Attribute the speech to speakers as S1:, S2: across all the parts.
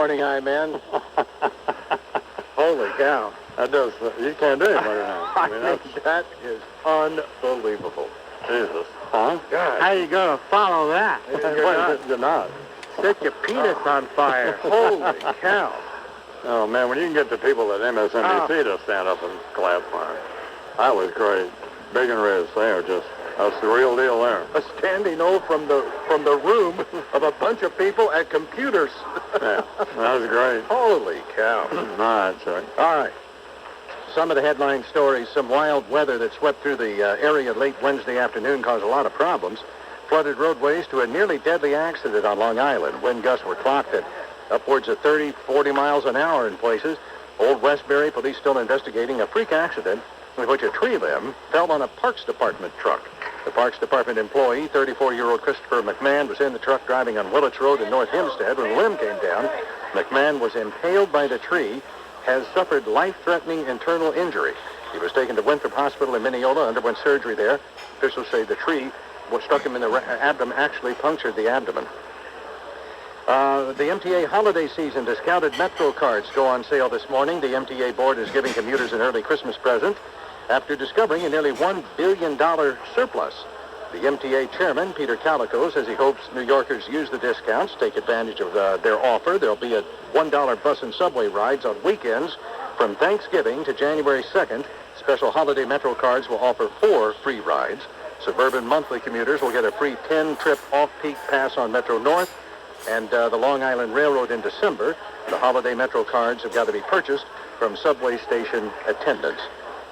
S1: morning, man. Holy cow.
S2: That does, you can't do it better now.
S1: I mean, that is unbelievable.
S2: Jesus. Huh?
S1: God.
S3: How you going to follow that?
S2: You're not.
S1: Set your peanuts on fire. Holy cow.
S2: Oh, man, when you can get the people at MSNBC to stand up and clap for him. That was great. Big and Riz, they are just, that's the real deal there.
S1: A standing O from the room of a bunch of people at computers.
S2: Yeah, that was great.
S1: Holy cow.
S2: All right, Chuck.
S1: All right. Some of the headline stories, some wild weather that swept through the area late Wednesday afternoon caused a lot of problems. Flooded roadways to a nearly deadly accident on Long Island. Wind gusts were clocked at upwards of 30, 40 miles an hour in places. Old Westbury police still investigating a freak accident in which a tree limb fell on a Parks Department truck. The Parks Department employee, 34-year-old Christopher McMahon, was in the truck driving on Willits Road in North Hempstead when the limb came down. McMahon was impaled by the tree, has suffered life-threatening internal injury. He was taken to Winthrop Hospital in Mineola, underwent surgery there. Officials say the tree, what struck him in the abdomen, actually punctured the abdomen. The MTA holiday season discounted Metro cards go on sale this morning. The MTA board is giving commuters an early Christmas present after discovering a nearly $1 billion surplus. The MTA chairman, Peter Calico, says he hopes New Yorkers use the discounts, take advantage of their offer. There'll be a $1 bus and subway rides on weekends from Thanksgiving to January 2nd. Special holiday Metro cards will offer 4 free rides. Suburban monthly commuters will get a free 10-trip off-peak pass on Metro North and the Long Island Railroad in December. The holiday Metro cards have got to be purchased from subway station attendants.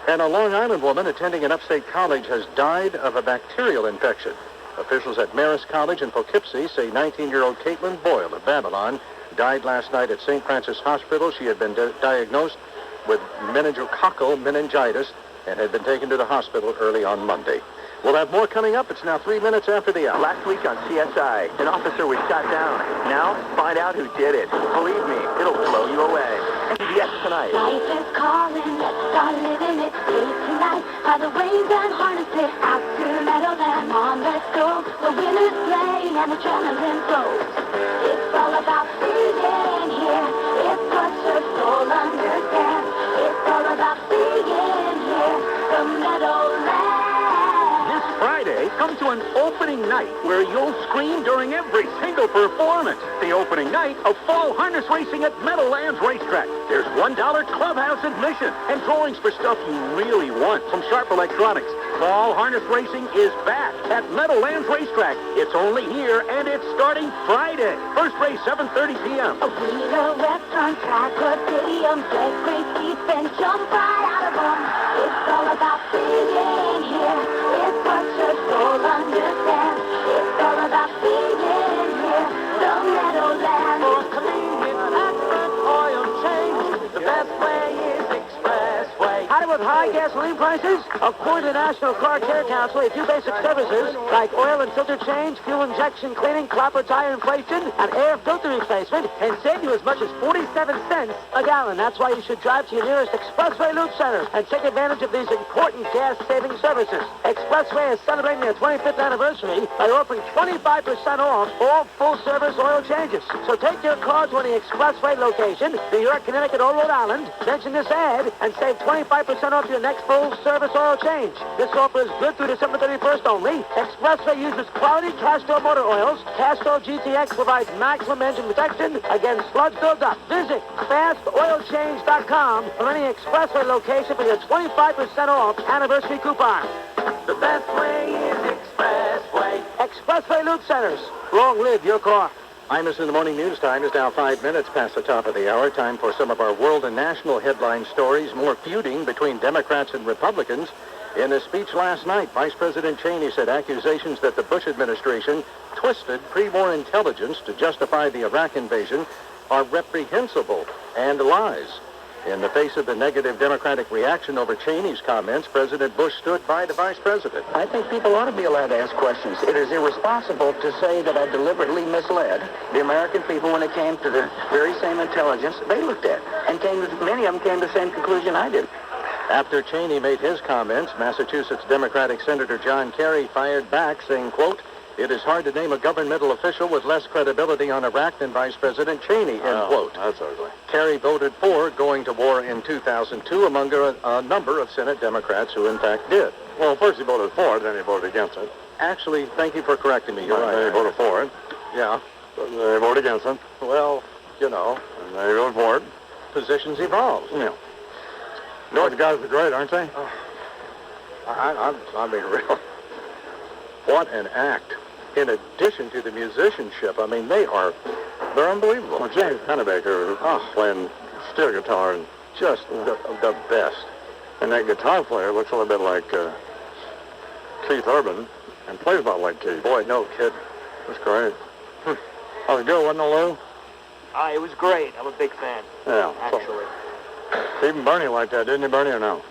S1: And a Long Island woman attending an upstate college has died of a bacterial infection. Officials at Marist College in Poughkeepsie say 19-year-old Caitlin Boyle of Babylon died last night at St. Francis Hospital. She had been diagnosed with meningococcal meningitis and had been taken to the hospital early on Monday. We'll have more coming up. It's now 3 minutes after the hour.
S4: Last week on CSI, an officer was shot down. Now, find out who did it. Believe me, it'll blow you away. CBS tonight.
S5: Life is calling, let's start living it. Day tonight, by the waves and harnesses, out to Meadowland. On, let's go. The winners play and adrenaline flows. It's all about being here. It's what your soul understands. It's all about being here. The Meadowland.
S4: Friday, come to an opening night where you'll scream during every single performance. The opening night of fall harness racing at Meadowlands Racetrack. There's $1 clubhouse admission and drawings for stuff you really want from Sharp Electronics. Fall harness racing is back at Meadowlands Racetrack. It's only here and it's starting Friday. First race 7:30 p.m.
S5: A wheeler, restaurant, track, or stadium, get great seats and jump right out of them. It's all about being here. It's what your soul understands. It's all about being here. The Meadowlands.
S4: For convenient, accurate oil change, the best way is Expressway.
S3: How with high gasoline prices? According to the National Car Care Council, a few basic services like oil and filter change, fuel injection cleaning, copper tire inflation, and air filter replacement can save you as much as 47 cents a gallon. That's why you should drive to your nearest Expressway Loop Center and take advantage of these important gas-saving services. Expressway is celebrating their 25th anniversary by offering 25% off all full-service oil changes. So take your car to any Expressway location, New York, Connecticut, or Rhode Island, mention this ad, and save 25% off your next full-service oil change. This offer is good through December 31st only. Expressway uses quality Castrol motor oils. Castrol GTX provides maximum engine protection against sludge buildup. Visit fastoilchange.com for any Expressway location for your 25% off anniversary coupon.
S4: The best way is Expressway.
S3: Expressway Loop Centers. Long live your car.
S1: Imus in the Morning News Time is now 5 minutes past the top of the hour. Time for some of our world and national headline stories. More feuding between Democrats and Republicans. In a speech last night, Vice President Cheney said accusations that the Bush administration twisted pre-war intelligence to justify the Iraq invasion are reprehensible and lies. In the face of the negative Democratic reaction over Cheney's comments, President Bush stood by the Vice President.
S6: I think people ought to be allowed to ask questions. It is irresponsible to say that I deliberately misled the American people when it came to the very same intelligence they looked at. And many of them came to the same conclusion I did.
S1: After Cheney made his comments, Massachusetts Democratic Senator John Kerry fired back, saying, quote, It is hard to name a governmental official with less credibility on Iraq than Vice President Cheney, end quote.
S2: That's ugly.
S1: Kerry voted for going to war in 2002 among a number of Senate Democrats who, in fact, did.
S2: Well, first he voted for it, then he voted against it.
S1: Actually, thank you for correcting me. You're right.
S2: Then he voted for it.
S1: Yeah.
S2: Then they voted against it.
S1: Well, you know.
S2: And they voted for it.
S1: Positions evolve.
S2: Yeah. The guys are great, aren't they?
S1: I mean, really. What an act. In addition to the musicianship, I mean, they're unbelievable.
S2: Well, James Pennebaker playing steel guitar and
S1: just the best.
S2: And that guitar player looks a little bit like Keith Urban and plays about like Keith.
S1: Boy, no kid.
S2: That's great. How's it go, wasn't it, Lou?
S3: It was great. I'm a big fan.
S2: Yeah.
S3: Actually.
S2: So, even Bernie liked that, didn't you, Bernie, or no?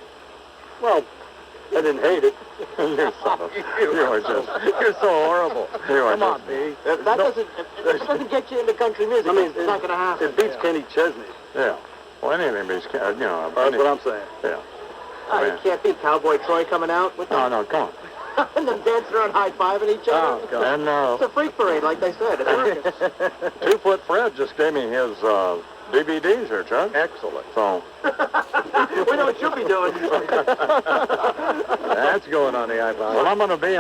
S1: Well, I didn't hate it.
S2: You son of
S1: You're so horrible.
S2: Come
S3: on, B. That doesn't get you into country music. It's not going to happen.
S1: It beats Kenny Chesney.
S2: Yeah. Well, anything beats,
S1: That's what I'm saying.
S2: Yeah.
S3: You can't beat Cowboy Troy coming out with them.
S2: No, come on.
S3: And them dancing around high-fiving each other.
S1: Oh, God.
S2: And
S3: it's a freak parade, like they said. It's circus.
S2: 2 Foot Fred just gave me his DVDs here, Chuck.
S1: Excellent.
S2: So.
S3: We know what you'll be doing.
S1: That's going on the iPod.
S2: Well, I'm going to be,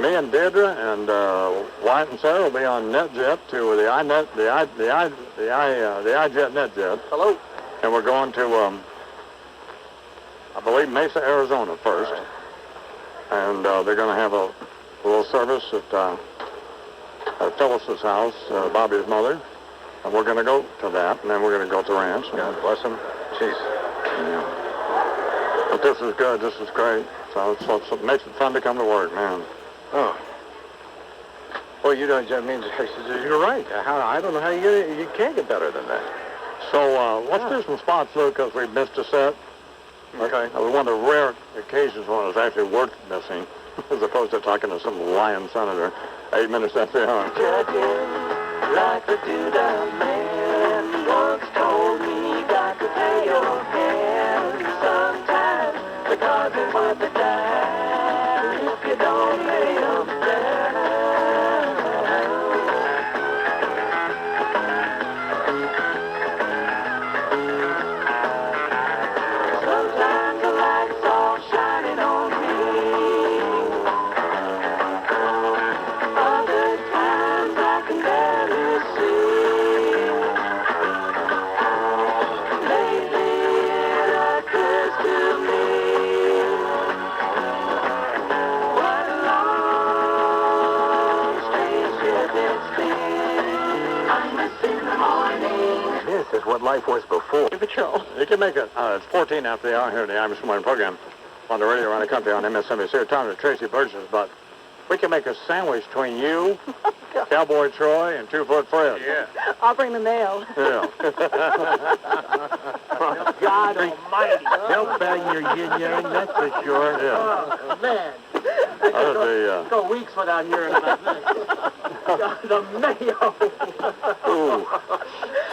S2: me and Deirdre and Wyatt and Sarah will be on NetJet to the iJet NetJet.
S3: Hello.
S2: And we're going to, I believe, Mesa, Arizona first. And they're going to have a little service at Phyllis's house, Bobby's mother. And we're going to go to that, and then we're going to go to the ranch.
S1: God bless him. Jeez.
S2: Yeah. But this is good. This is great. So it makes it fun to come to work, man.
S1: Oh. Well, you don't. I mean, you're right. I don't know how you can't get better than that.
S2: So let's do some spots, Lou, because we missed a set.
S1: Okay.
S2: It was one of the rare occasions when it was actually worth missing, as opposed to talking to some lying senator. 8 minutes after the hour.
S6: Like the dude a man once told me, got to pay your hand sometimes. The cards ain't worth a dime if you don't lay 'em down. Sometimes the light's all shining on me. Other times I can barely see. Lately it occurs to me, what a long, strange trip it's been. I'm missing the morning.
S1: This is what life was before.
S3: Patrol.
S2: You can make it, it's 14 after the hour here in the Irish Morning Program on the radio around the country on MSNBC. We're talking to Tracy Burgess, but we can make a sandwich between you, Cowboy Troy, and 2 Foot Fred.
S1: Yeah.
S5: I'll bring the mail.
S2: Yeah.
S3: God almighty.
S1: They'll bang your yin-yang, that's for sure.
S2: Yeah.
S3: Oh, man.
S2: That'd be,
S3: Go weeks without hearing about this. God, the mayo.
S2: ooh.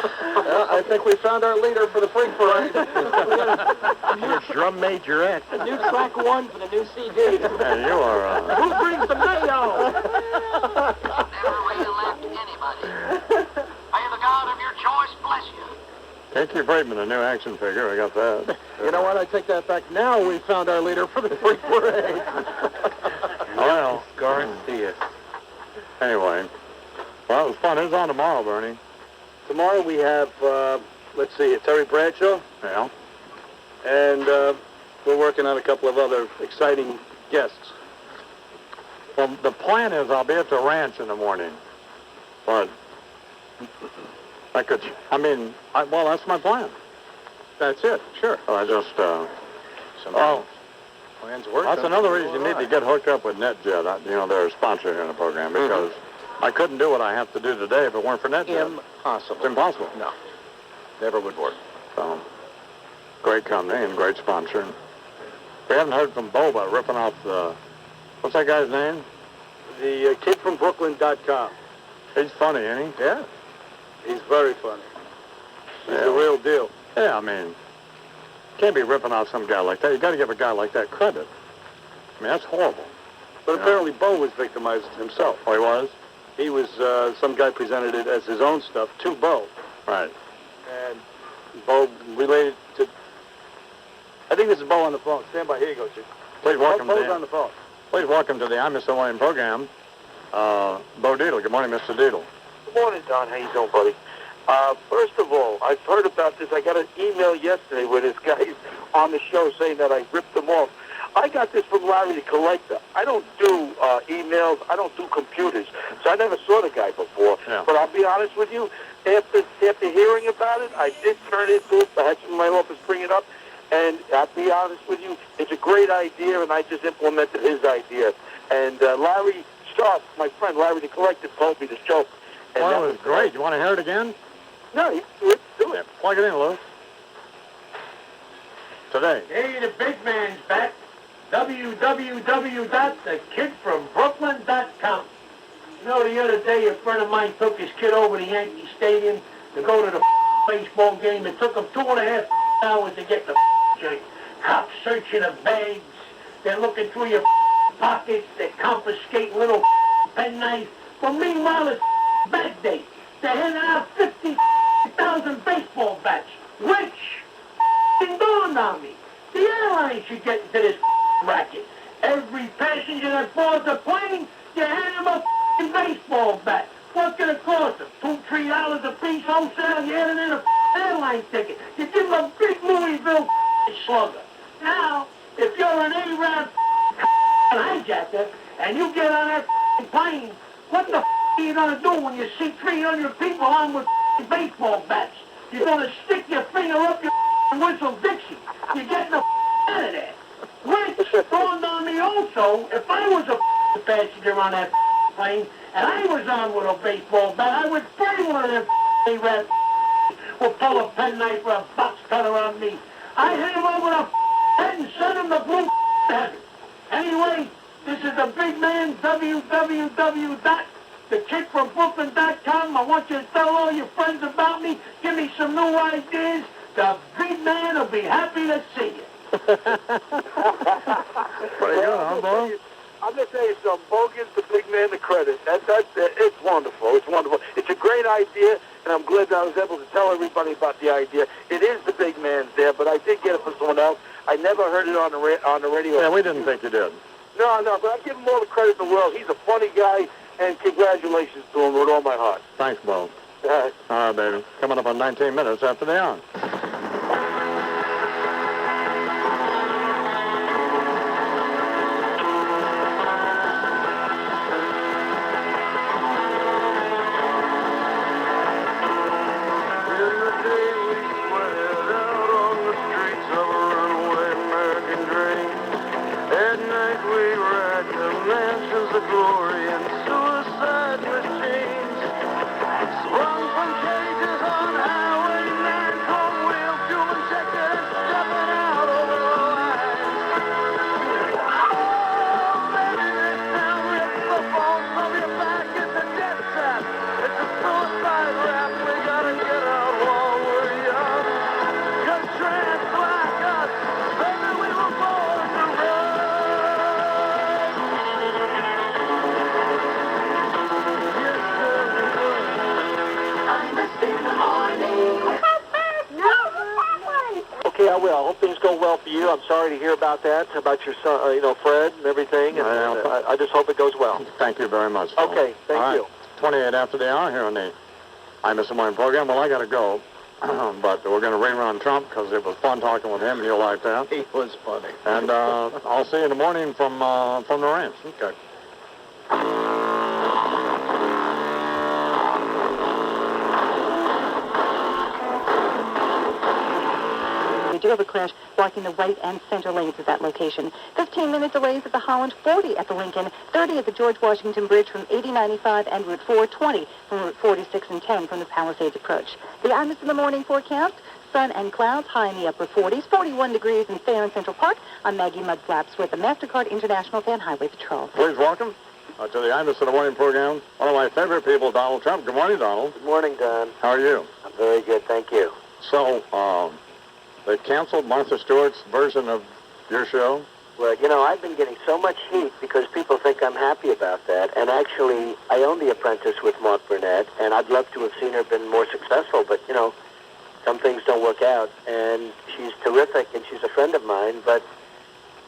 S1: I think we found our leader for the freak parade. Your drum majorette.
S3: The new track 1 for the new CD.
S2: And you are,
S3: Who brings the mayo?
S7: Never will you left anybody. May the God of your choice bless you.
S2: K.Q. Braidman, a new action figure. I got that.
S1: You know what? I take that back. Now we found our leader for the freak parade.
S2: Well,
S1: Garcia.
S2: anyway. Well, it was fun. Who's on tomorrow, Bernie?
S1: Tomorrow we have, let's see, Terry Bradshaw,
S2: Yeah.
S1: and we're working on a couple of other exciting guests.
S2: Well, the plan is I'll be at the ranch in the morning. But well, that's my plan.
S1: That's it, sure.
S2: I just,
S1: Some plans work.
S2: that's another reason you need to get hooked up with NetJet. They're a sponsor here in the program because I couldn't do what I have to do today if it weren't for NetJet.
S1: Impossible.
S2: It's impossible.
S1: No. Never would work.
S2: So, great company and great sponsor. We haven't heard from Boba ripping off what's that guy's name?
S1: The kid from Brooklyn.com.
S2: He's funny, ain't he?
S1: Yeah. He's very funny. He's
S2: Yeah.
S1: the real deal.
S2: Yeah, I mean, can't be ripping off some guy like that. You got to give a guy like that credit. I mean, that's horrible.
S8: But apparently Bo was victimized himself.
S2: Oh, he was?
S8: He was, some guy presented it as his own stuff to Bo.
S2: Right.
S8: And Bo related to... I think this is Bo on the phone. Stand by. Here you go, Chief.
S2: Please welcome
S8: Bo's on the phone.
S2: Please welcome to the I'm Mr. William program, Bo Deedle. Good morning, Mr. Deedle.
S9: Good morning, Don. How you doing, buddy? First of all, I've heard about this. I got an email yesterday where this guy's on the show saying that I ripped him off. I got this from Larry the Collector. I don't do emails. I don't do computers. So I never saw the guy before.
S2: Yeah.
S9: But I'll be honest with you, after hearing about it, I did turn into it. I had some in my office bring it up. And I'll be honest with you, it's a great idea, and I just implemented his idea. And Larry Sharp, my friend Larry the Collector, told me this joke. And
S2: Well, it was great. You want to hear it again?
S9: No, let's do it.
S2: Yeah, plug it in, Lou. Today.
S3: Hey, the big man's back. www.thekidfrombrooklyn.com. You know, the other day a friend of mine took his kid over to Yankee Stadium to go to the baseball game. It took him 2.5 hours to get the joint. Cops searching the bags. They're looking through your pockets. They're confiscating little penknives. But meanwhile, it's bag day. They're handing out 50,000 baseball bats. Which dawned on me. The airline should get into this racket. Every passenger that boards a plane, you hand them a baseball bat. What's going to cost them? $2-3 a piece wholesale? You hand them in a airline ticket. You give them a big Louisville slugger. Now, if you're an Arab hijacker and you get on that plane, what the are you going to do when you see 300 people on with baseball bats? You're going to stick your finger up your and whistle Dixie. You're getting the out of there. Which dawned on me also, if I was a passenger on that plane and I was on with a baseball bat, I would pray one of them Arab will pull a penknife or a box cutter on me. I'd hit him over the head and send him the blue heaven. Anyway, this is the big man, www.thekidfrombrooklyn.com. I want you to tell all your friends about me. Give me some new ideas. The big man will be happy to see you.
S2: Pretty good, huh, Bo?
S9: I'm going to tell you something. Bo gives the big man the credit. It's wonderful. It's wonderful. It's a great idea, and I'm glad that I was able to tell everybody about the idea. It is the big man's there, but I did get it from someone else. I never heard it on the radio.
S2: Yeah, we didn't think you did.
S9: No, but I give him all the credit in the world. He's a funny guy, and congratulations to him with all my heart.
S2: Thanks, Bo.
S9: All right.
S2: All right, baby. Coming up on 19 minutes after the hour.
S10: The glory and suicide machines sprung from cages on Highway 9, cold wheel, fuel injected and stepping out over the lines. Oh, baby, this town rips the bones from your back. It's a death trap. It's a suicide rap. We gotta get out while we're young. 'Cause tramps like us, baby, we were born to run.
S3: Okay, I will. I hope things go well for you. I'm sorry to hear about that, about your son, Fred and everything. And I just hope it goes well.
S2: Thank you very much, Bo.
S3: Okay, thank you.
S2: 28 after the hour here on the I'm Mr. William program. Well, I got to go, but we're going to rerun Trump because it was fun talking with him, and you'll like that.
S1: He was funny.
S2: And I'll see you in the morning from the ranch.
S1: Okay.
S11: We do have a crash blocking the right and center lanes at that location. 15-minute delays at the Holland, 40 at the Lincoln, 30 at the George Washington Bridge from 8095 and Route 420 from Route 46 and 10 from the Palisades approach. The Imus in the morning forecast, sun and clouds, high in the upper 40s, 41 degrees in Fair and Central Park. I'm Maggie Mudflaps with the MasterCard International Fan Highway Patrol.
S2: Please welcome to the I'm Mr. William program, one of my favorite people, Donald Trump. Good morning, Donald.
S9: Good morning, Don.
S2: How are you?
S9: I'm very good, thank you.
S2: So, they canceled Martha Stewart's version of your show?
S6: Well, you know, I've been getting so much heat because people think I'm happy about that. And actually, I own The Apprentice with Mark Burnett, and I'd love to have seen her been more successful. But, you know, some things don't work out. And she's terrific, and she's a friend of mine. But,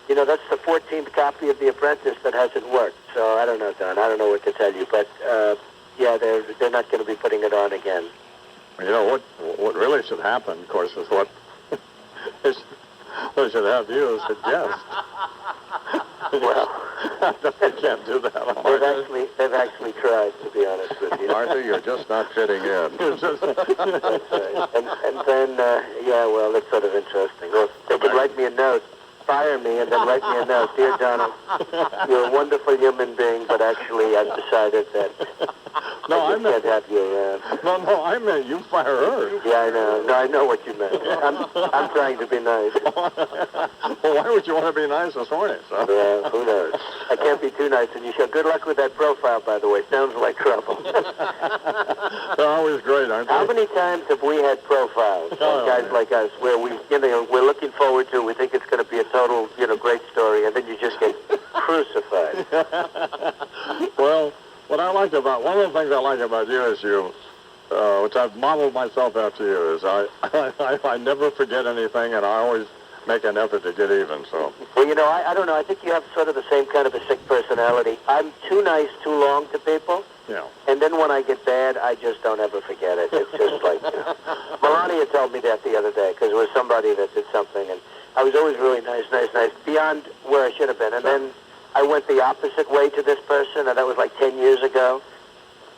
S6: you know, that's the 14th copy of The Apprentice that hasn't worked. So I don't know, Don. I don't know what to tell you. But, yeah, they're not going to be putting it on again.
S2: You know, what really should happen, of course, is what they should have you suggest.
S6: Well,
S2: they can't do that.
S6: they've actually tried, to be honest with you.
S1: Arthur, you're just not fitting in.
S6: That's right. And then, yeah, well, that's sort of interesting. Well, they could write me a note, fire me, and then write me a note. Dear Donald, you're a wonderful human being, but actually I've decided that I just can't have you around.
S2: No, I meant you fire her.
S6: Yeah, I know. No, I know what you meant. I'm trying to be nice.
S2: Well, why would you want to be nice this morning, son?
S6: Yeah, who knows? I can't be too nice in your show. Good luck with that profile, by the way. Sounds like trouble.
S2: They're always great, aren't they?
S6: How many times have we had profiles on guys like us where we're looking forward to, we think it's going to be a total, great story, and then you just get crucified?
S2: Well, one of the things I like about you is which I've modeled myself after you, is I never forget anything, and I always make an effort to get even, so.
S6: Well, I don't know. I think you have sort of the same kind of a sick personality. I'm too nice too long to people.
S2: Yeah.
S6: And then when I get bad, I just don't ever forget it. It's just like, Melania told me that the other day, because it was somebody that did something, and I was always really nice, beyond where I should have been. And then I went the opposite way to this person, and that was like 10 years ago.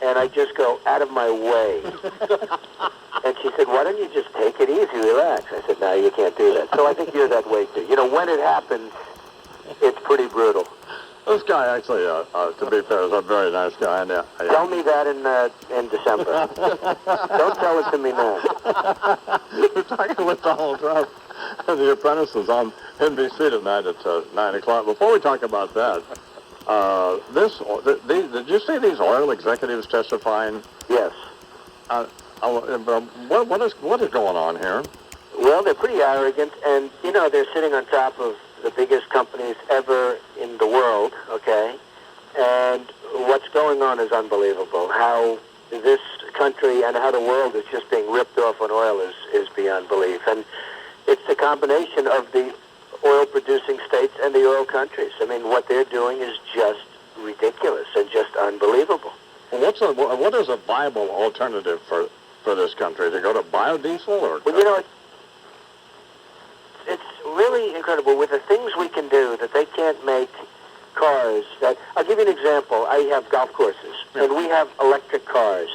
S6: And I just go out of my way. And she said, why don't you just take it easy, relax? I said, no, you can't do that. So I think you're that way, too. When it happens, it's pretty brutal.
S2: This guy, actually, to be fair, is a very nice guy. And,
S6: Tell me that in December. Don't tell it to me now.
S2: We're talking with Donald Trump and The Apprentice is on NBC tonight at 9 o'clock. Before we talk about that, did you see these oil executives testifying?
S6: Yes.
S2: What is going on here?
S6: Well, they're pretty arrogant, and, they're sitting on top of the biggest companies ever in the world, okay? And what's going on is unbelievable. How this country and how the world is just being ripped off on oil is beyond belief. And it's the combination of the oil-producing states and the oil countries. I mean, what they're doing is just ridiculous and just unbelievable.
S2: Well, what is a viable alternative for this country? To go to biodiesel or?
S6: Well, it's really incredible with the things we can do that they can't make cars. I'll give you an example. I have golf courses, and we have electric cars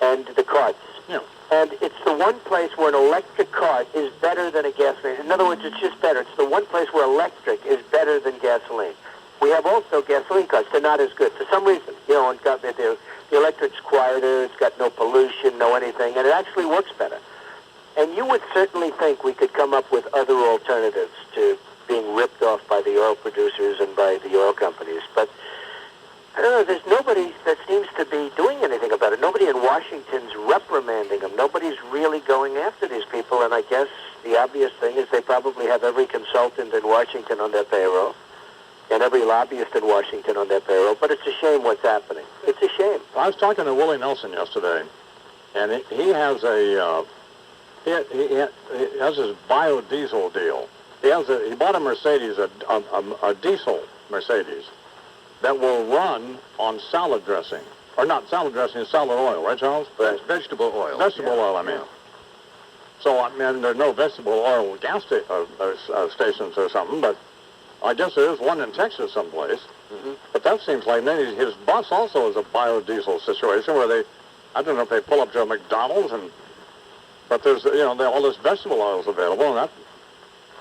S6: and the carts.
S2: Yeah.
S6: And it's the one place where an electric cart is better than a gasoline. In other words, it's just better. It's the one place where electric is better than gasoline. We have also gasoline cars. They're not as good for some reason. The electric's quieter. It's got no pollution, no anything, and it actually works better. And you would certainly think we could come up with other alternatives to being ripped off by the oil producers and by the oil companies. But I don't know, there's nobody that seems to be doing anything about it. Nobody in Washington's reprimanding them. Nobody's really going after these people. And I guess the obvious thing is they probably have every consultant in Washington on their payroll and every lobbyist in Washington on their payroll. But it's a shame what's happening. It's a shame.
S2: I was talking to Willie Nelson yesterday, and he has he has his biodiesel deal. He bought a Mercedes, a diesel Mercedes, that will run on salad dressing. Or not salad dressing, salad oil, right, Charles?
S1: Right. Vegetable oil.
S2: Vegetable oil, I mean. So, I mean, there's no vegetable oil gas stations or something, but I guess there is one in Texas someplace.
S6: Mm-hmm.
S2: But that seems like his bus also is a biodiesel situation where I don't know if they pull up to a McDonald's, but there's, all this vegetable oil is available, and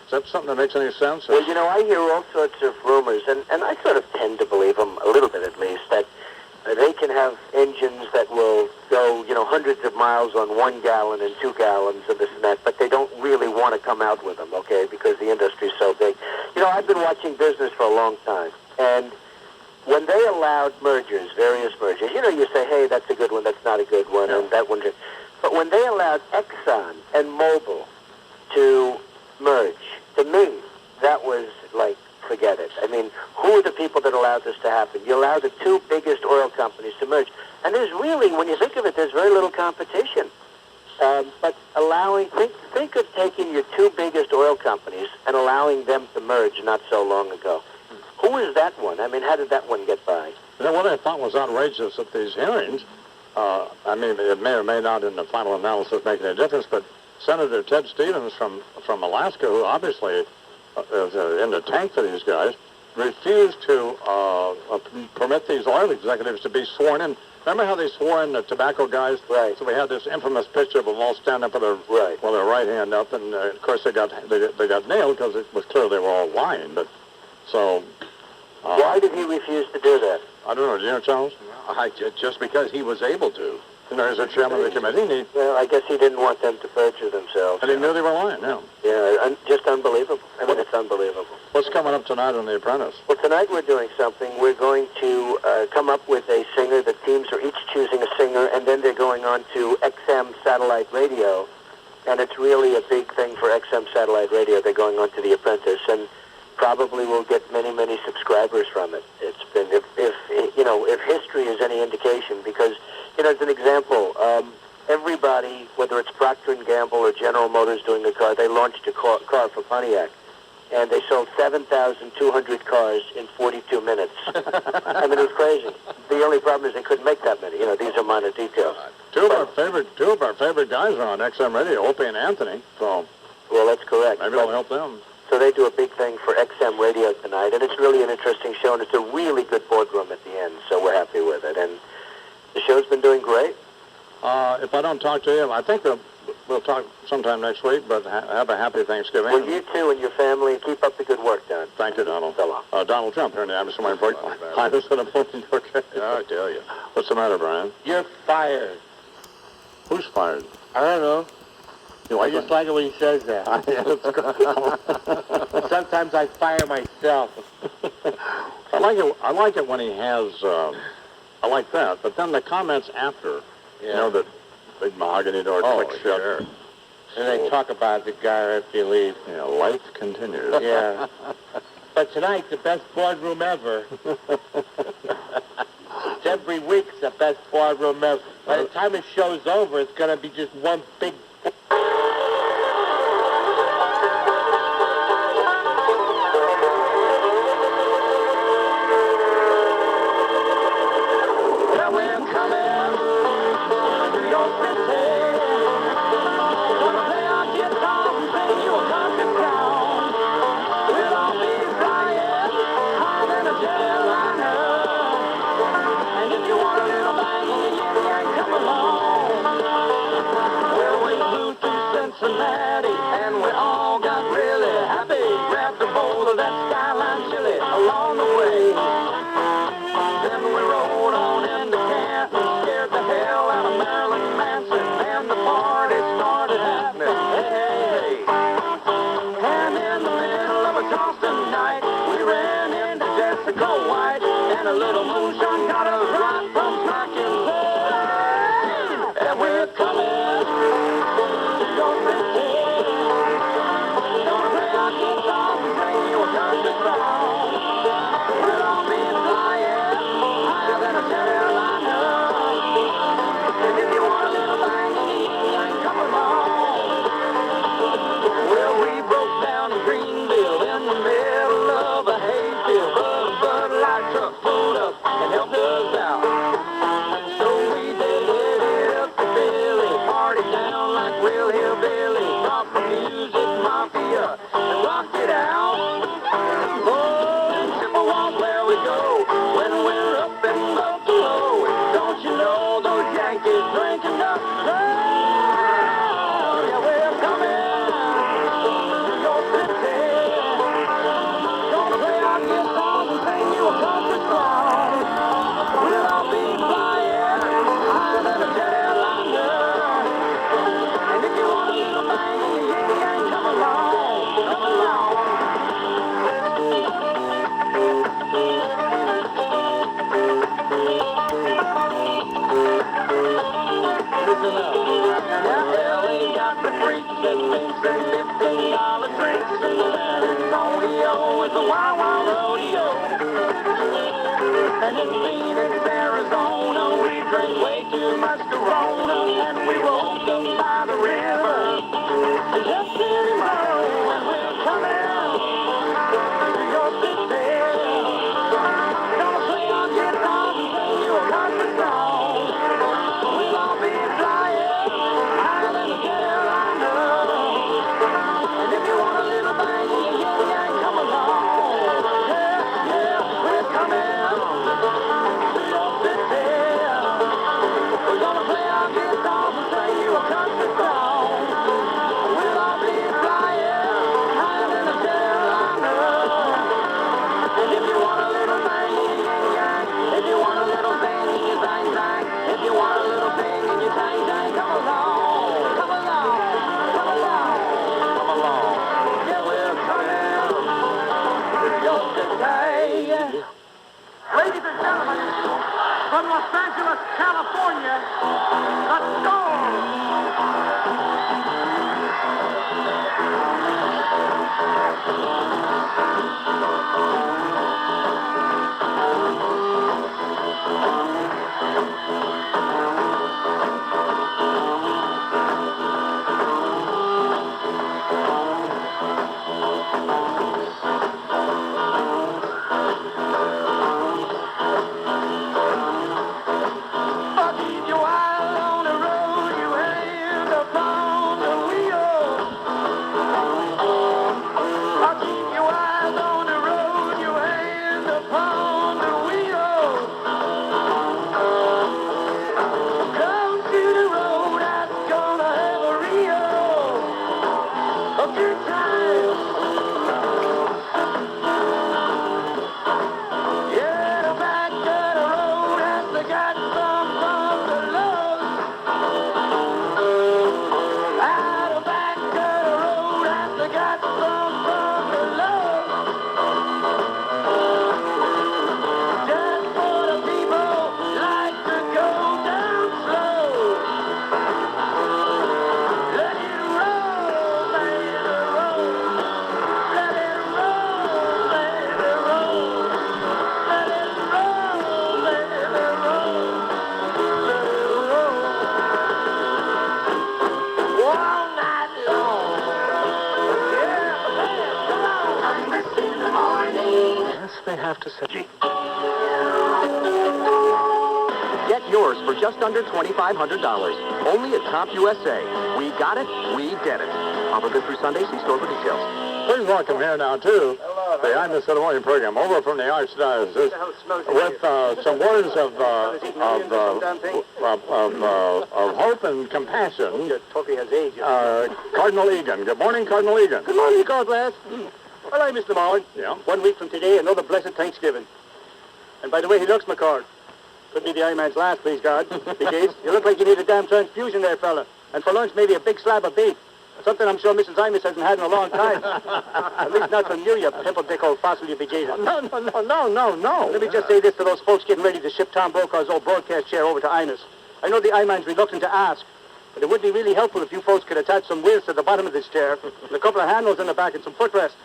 S2: is that something that makes any sense?
S6: Well, I hear all sorts of rumors, and I sort of tend to believe them, a little bit at least, that they can have engines that will go, hundreds of miles on 1 gallon and 2 gallons and this and that, but they don't really want to come out with them, okay, because the industry's so big. I've been watching business for a long time, and when they allowed mergers, various mergers, you say, hey, that's a good one, that's not a good one, and that one. But when they allowed Exxon and Mobil to merge, to me, that was like
S3: forget it. I mean, who are the people that allowed this to happen? You allow the two biggest oil companies to merge. And there's really, when you think of it, there's very little competition. But think of taking your two biggest oil companies and allowing them to merge not so long ago. Who is that one? I mean, how did that one get by?
S2: You know, what I thought was outrageous at these hearings, I mean, it may or may not in the final analysis make any difference, but Senator Ted Stevens from Alaska, who obviously is in the tank for these guys, refused to permit these oil executives to be sworn in. Remember how they swore in the tobacco guys?
S3: Right.
S2: So we had this infamous picture of them all standing up with their right hand up, and of course they got nailed because it was clear they were all lying. But so
S3: why did he refuse to do that?
S2: I don't know. Do you know, Charles?
S1: Just because he was able to.
S2: You know, he's the chairman of the committee.
S3: Well, I guess he didn't want them to perjure themselves.
S2: And he knew they were lying. Yeah.
S3: Yeah, just unbelievable. I mean, it's unbelievable.
S2: What's coming up tonight on The Apprentice?
S3: Well, tonight we're doing something. We're going to come up with a singer. The teams are each choosing a singer, and then they're going on to XM satellite radio. And it's really a big thing for XM satellite radio. They're going on to The Apprentice, and probably will get many, many subscribers from it. It's been, if history is any indication, because, as an example, everybody, whether it's Procter & Gamble or General Motors doing a car, they launched a car for Pontiac, and they sold 7,200 cars in 42 minutes. I mean, it was crazy. The only problem is they couldn't make that many. These are minor details.
S2: Two of our favorite guys are on XM radio, Opie and Anthony. So,
S3: well, that's correct.
S2: Maybe it'll help them.
S3: So they do a big thing for XM radio tonight, and it's really an interesting show, and it's a really good boardroom at the end, so we're happy with it. And the show's been doing great.
S2: If I don't talk to you, I think we'll talk sometime next week, but have a happy Thanksgiving.
S3: Well, you too and your family. Keep up the good work, Don.
S2: Thank you, Donald.
S3: So long.
S2: Donald Trump here in the Amazon Report. I was going to point you. Okay.
S1: I tell you.
S2: What's the matter, Brian?
S8: You're fired.
S2: Who's fired?
S8: I don't know. I just like it when he says that. Sometimes I fire myself.
S2: I like it when he has. I like that, but then the comments after, the big mahogany door click shut.
S8: Sure. And they talk about the guy after you leave.
S2: Yeah, life continues.
S8: Yeah. But tonight's the best boardroom ever. It's every week's the best boardroom ever. By the time the show's over, it's going to be just one big...
S10: And we all got really happy. Grabbed a bowl of that skyline chili along the way. Then we rode on into Canton, scared the hell out of Marilyn Manson, and the party started happening. Hey, hey, hey. And in the middle of a Charleston night, we ran into Jessica White, and a little moonshine got us right from smacking play. And we're coming. Listen up. Yeah, we got the freaks and minks and $15 drinks and San Antonio is a wild, wild rodeo. And in Phoenix, Arizona, we drink way too much Corona, and we rolled up by the river. And just tomorrow, and we're coming to your city. Gonna play on guitars and sing you a country song. We'll all be flying higher than the Carolina. And if you want a little bang, yeah, come along. Yeah, we're coming to your city. We're gonna play our guitars and sing you a country song. We'll all be flying higher than the Carolina. And if you want a little bang, if you want a little bang, you bang, bang. If you want a little bang, and you bang, bang, come along, come along, come along, come along. Yeah, we're coming to your city. Ladies and gentlemen, from Los Angeles, California, the Storm. But if you're out on the road, you hand upon the wheel. But if you're out on the road, you hand upon the wheel. Come to the road that's gonna have a real good time. Yeah, the back of the road has got some bungalows. Out the back of the road has got some bungalows. Just for the people like to go down slow. Let it roll, baby, roll. Let it roll, baby, roll. Let it roll, baby, roll. Let it roll. All night long. Yeah, come on. In the morning.
S1: Yes, they have to say.
S4: Get yours for just under $2,500. Only at Top USA. We got it, we get it. Offer good through Sunday. See store for details.
S2: Please welcome here now, too, the I'm the Ceremony program, over from the Archdiocese, with some words of hope and compassion. Cardinal Egan. Good morning, Cardinal Egan.
S8: Good morning, God bless. All right, Mr. Marlin.
S2: Yeah.
S8: 1 week from today, another blessed Thanksgiving. And by the way, he looks my card. Could be the Iron Man's last, please, God. Because you look like you need a damn transfusion there, fella. And for lunch, maybe a big slab of beef. Something I'm sure Mrs. Imus hasn't had in a long time. At least not from you pimple dick old fossil, you be Jesus.
S2: No.
S8: Let me just say this to those folks getting ready to ship Tom Brokaw's old broadcast chair over to Imus. I know the Ironman's reluctant to ask, but it would be really helpful if you folks could attach some wheels to the bottom of this chair, and a couple of handles in the back and some footrest.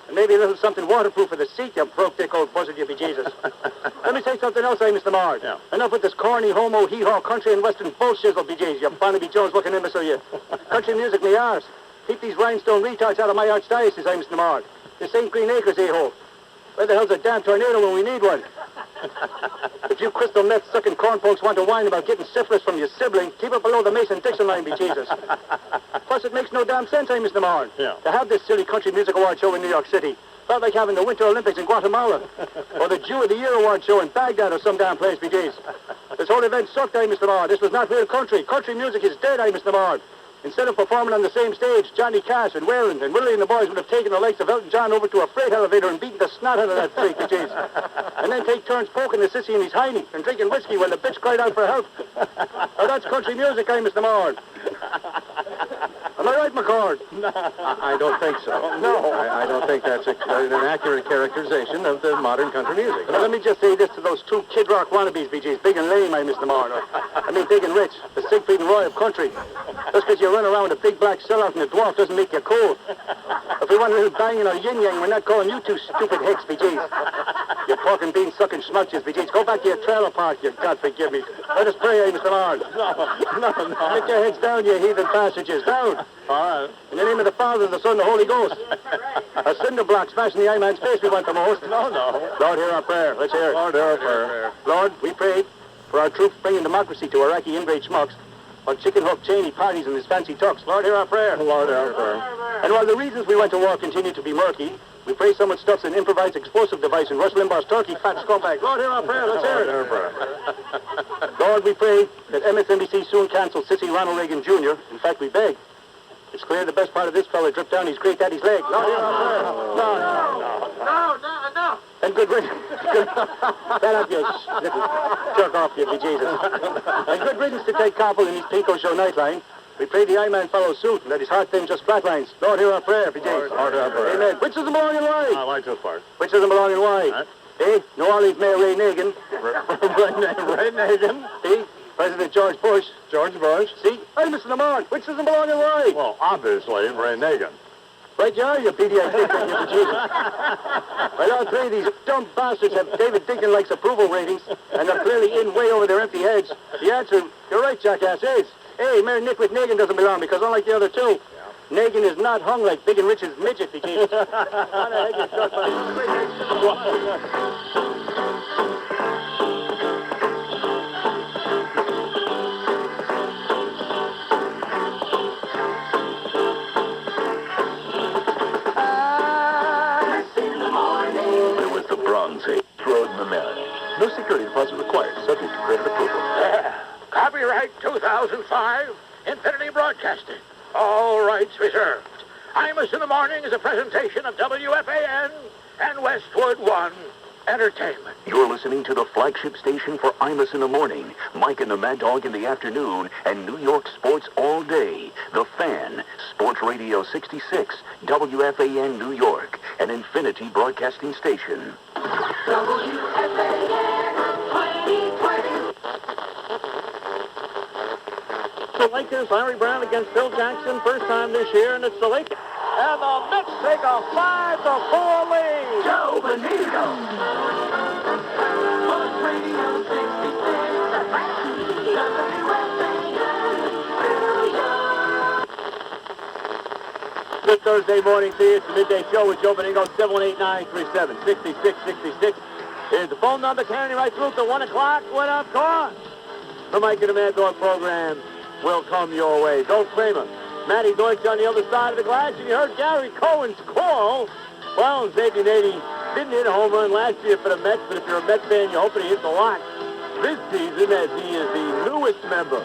S8: And maybe a little something waterproof for the seat, you broke dick old buzzard, you be Jesus. Let me say something else, Mr. Mard.
S2: Yeah.
S8: Enough with this corny, homo, hee-haw, country and western bullshizzle, be Jesus, you Barnaby Jones-looking imbecile, you. Country music, me arse. Keep these rhinestone retards out of my archdiocese, Mr. Mard. This St. Green Acres, a-hole. Where the hell's a damn tornado when we need one? If you crystal meth-sucking corn folks want to whine about getting syphilis from your sibling, keep it below the Mason-Dixon line, be Jesus. Plus, it makes no damn sense, Mr. Marn, to have this silly country music award show in New York City. Felt like having the Winter Olympics in Guatemala. Or the Jew of the Year award show in Baghdad or some damn place, be Jesus. This whole event sucked, Mr. Marn. This was not real country. Country music is dead, Mr. Marn. Instead of performing on the same stage, Johnny Cash and Wayland and Willie and the boys would have taken the likes of Elton John over to a freight elevator and beaten the snot out of that freak, jeez. And then take turns poking the sissy in his hiney and drinking whiskey while the bitch cried out for help. Now that's country music, Mr. Marn. Am I right, McCord?
S1: I don't think so.
S8: No.
S1: I don't think that's an accurate characterization of the modern country music.
S8: Well, let me just say this to those two Kid Rock wannabes, BJs. Big and lame, Mr. Marner. I mean, big and rich. The Siegfried and Roy of country. Just because you run around a big black sellout and a dwarf doesn't make you cool. If we want a little banging or yin-yang, we're not calling you two stupid hicks, BJs. You pork and bean sucking schmucks, BJs. Go back to your trailer park, you God forgive me. Let us pray, Mr. Marner. No. Get your heads down, you heathen passages. Down.
S2: All right.
S8: In the name of the Father, the Son, and the Holy Ghost. A cinder block smashing the I-man's face we want the most.
S2: No.
S8: Lord, hear our prayer. Let's hear it.
S2: Lord, hear our prayer.
S8: Lord, we pray for our troops bringing democracy to Iraqi ingrate schmucks on chicken hook Cheney parties and his fancy tucks. Lord, hear our prayer.
S2: Lord, hear our prayer.
S8: And while the reasons we went to war continue to be murky, we pray someone stuffs an improvised explosive device in Rush Limbaugh's turkey fat scumbag. Lord, hear our prayer. Let's hear it.
S2: Lord, hear our prayer.
S8: Lord, we pray that MSNBC soon cancels Sissy Ronald Reagan Jr. In fact, we beg. It's clear the best part of this fella dripped down his great daddy's leg. Lord, hear our prayer. No. And good riddance. Stand up, you little jerk off, you bejesus. And good riddance to Ted Koppel in his Pico Show Nightline. We pray the I-man follows suit and that his heart thing just flatlines. Lord, hear our prayer, bejesus.
S2: Lord, hear our prayer.
S8: Amen. Which doesn't belong and why?
S2: I like this part.
S8: Which doesn't belong and why?
S2: Right.
S8: Eh? New Orleans Mayor Ray Nagin.
S2: Ray Nagin.
S8: Eh? President George Bush.
S2: George Bush.
S8: See? Hey, Mr. Lamar, which doesn't belong and why?
S2: Well, obviously, Ray Nagin.
S8: Right you are, you pediatric thing, you bejesus. Well, all three of these dumb bastards have David Dickon-likes approval ratings, and they're clearly in way over their empty heads. The answer, you're right, jackass, is, hey, Mayor Nick with Nagin doesn't belong, because unlike the other two, Nagin is not hung like Big and Rich's midget, bejesus.
S1: No security deposit required, subject to credit approval.
S4: Copyright 2005, Infinity Broadcasting. All rights reserved. Imus in the Morning is a presentation of WFAN and Westwood One Entertainment.
S12: You're listening to the flagship station for Imus in the morning, Mike and the Mad Dog in the afternoon, and New York sports all day. The Fan, Sports Radio 66, WFAN New York, an Infinity Broadcasting station.
S3: The Lakers, Larry Brown against Phil Jackson, first time this year, and it's the Lakers. And the Mets take a 5-4 lead.
S10: Joe Bonito. Sports Radio 66.
S3: Good Thursday morning to you. It's the Midday Show with Joe Bonito, 718-937-6666. Here's the phone number, carrying right through to 1 o'clock, when of course the Mike and the Mad Dog program will come your way. Don't Kramer, Matty Deutsch on the other side of the glass, and you heard Gary Cohen's call. Well, Xavier Nady didn't hit a home run last year for the Mets, but if you're a Mets fan, you hope he hits a lot this season, as he is the newest member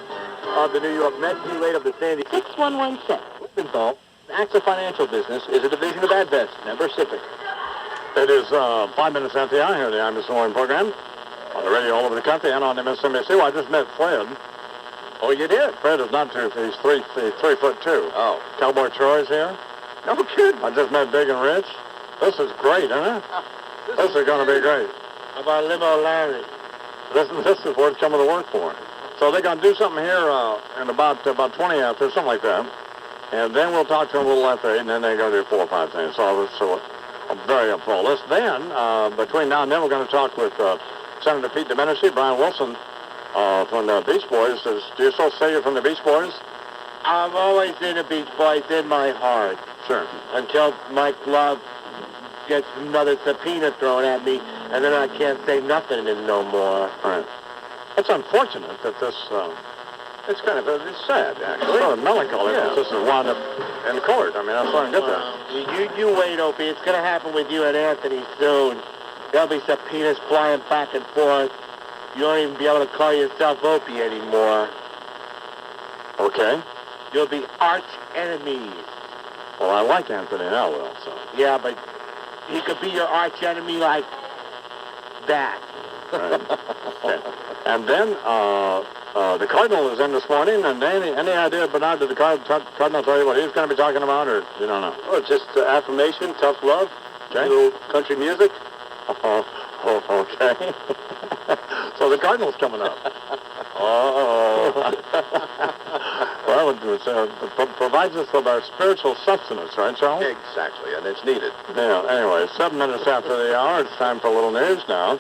S3: of the New York Mets. He laid up the Sandy.
S11: 6116.
S1: Blumenthal, AXA Financial Business, is a division of Advest, member SIPC.
S2: It is 5 minutes after the hour here, the Imus Morning program. On the radio all over the country and on MSNBC. Well, I just met Fred.
S1: Oh, you did?
S2: Fred is not 2 feet. He's 3'2".
S1: Oh.
S2: Cowboy Troy's here.
S1: No kidding.
S2: I just met Big and Rich. This is great, isn't it? This is going to be great.
S3: How about Limo Larry?
S2: This is worth coming to work for. So they're going to do something here in about 20 after, something like that. And then we'll talk to them a little after 8, and then they're going to do 4 or 5 things. So I'm very up for all this. Then, between now and then, we're going to talk with Senator Pete Domenici, Brian Wilson from the Beach Boys. Do you still say you're from the Beach Boys?
S3: I'm always in the Beach Boys in my heart.
S2: Sure.
S3: Until Mike Love gets another subpoena thrown at me, and then I can't say nothing no more.
S2: All right. It's unfortunate that this, it's kind of, it's sad, actually. It's sort of melancholy that this is wound up in court. I mean, that's why I get that.
S3: You wait, Opie. It's going to happen with you and Anthony soon. There'll be subpoenas flying back and forth. You won't even be able to call yourself Opie anymore.
S2: Okay.
S3: You'll be arch enemies.
S2: Well, I like Anthony Elwell, so.
S3: Yeah, but he could be your arch enemy like that.
S2: Right. Okay. And then, The Cardinal is in this morning, and any idea, Bernard, did the Cardinal tell you what he's going to be talking about, or you don't know?
S8: Oh, just affirmation, tough love,
S2: Okay.
S8: a little country music.
S2: Okay. So the Cardinal's coming up. Well, it provides us with our spiritual sustenance, right, Charles?
S1: Exactly, and it's needed.
S2: Yeah, anyway, 7 minutes after the hour, it's time for a little news now.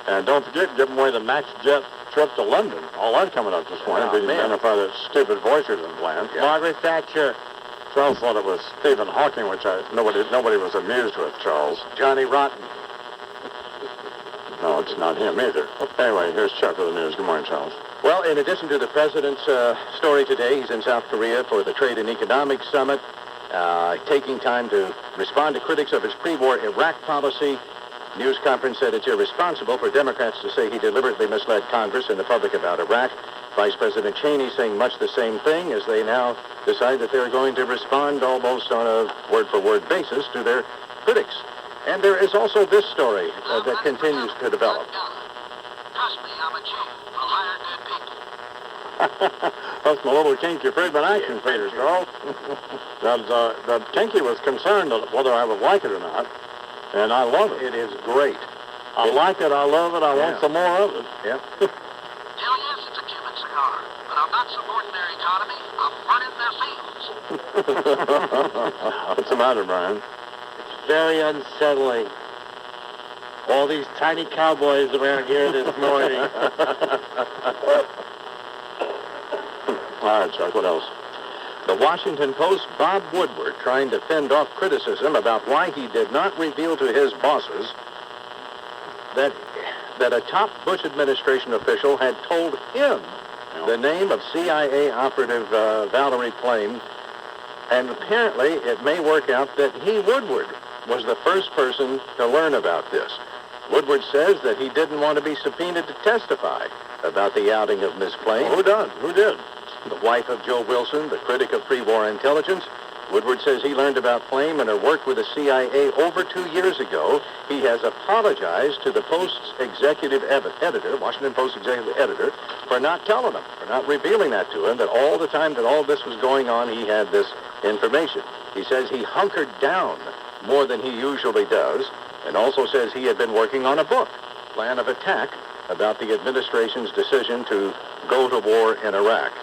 S2: And don't forget, giving away the Max Jet trip to London. All that coming up this morning.
S1: Oh,
S2: Did you
S1: man.
S2: identify that stupid voice you didn't plan?
S1: Yeah.
S2: Margaret Thatcher. Charles thought it was Stephen Hawking, which nobody was amused with, Charles.
S1: Johnny Rotten.
S2: No, it's not him either. Anyway, here's Chuck with the news. Good morning, Charles.
S1: Well, in addition to the president's story today, he's in South Korea for the Trade and Economic Summit, taking time to respond to critics of his pre-war Iraq policy. News conference said it's irresponsible for Democrats to say he deliberately misled Congress and the public about Iraq. Vice President Cheney saying much the same thing as they now decide that they're going to respond almost on a word-for-word basis to their critics. And there is also this story that continues to develop.
S7: Trust me, I'm a chief. I'll hire good people.
S2: That's my little kinky Friedman action figure, Charles. That kinky was concerned whether I would like it or not, and I love it.
S1: It is great.
S2: I like it, I love it, I want some more of it.
S1: Yeah.
S7: Hell yes, it's a Cuban cigar. But I'm not supporting their economy. I'm burning their fields.
S2: What's the matter, Brian?
S8: Very unsettling. All these tiny cowboys around here this morning.
S2: All right, Chuck, what else?
S1: The Washington Post, Bob Woodward, trying to fend off criticism about why he did not reveal to his bosses that a top Bush administration official had told him the name of CIA operative Valerie Plame, and apparently it may work out that he, Woodward, was the first person to learn about this. Woodward says that he didn't want to be subpoenaed to testify about the outing of Ms. Plame.
S2: Who done? Who did?
S1: The wife of Joe Wilson, the critic of pre-war intelligence. Woodward says he learned about Plame and her work with the CIA over 2 years ago. He has apologized to the Post's executive editor, Washington Post executive editor, for not telling him, for not revealing that to him, that all the time that all this was going on, he had this information. He says he hunkered down more than he usually does, and also says he had been working on a book, Plan of Attack, about the administration's decision to go to war in Iraq.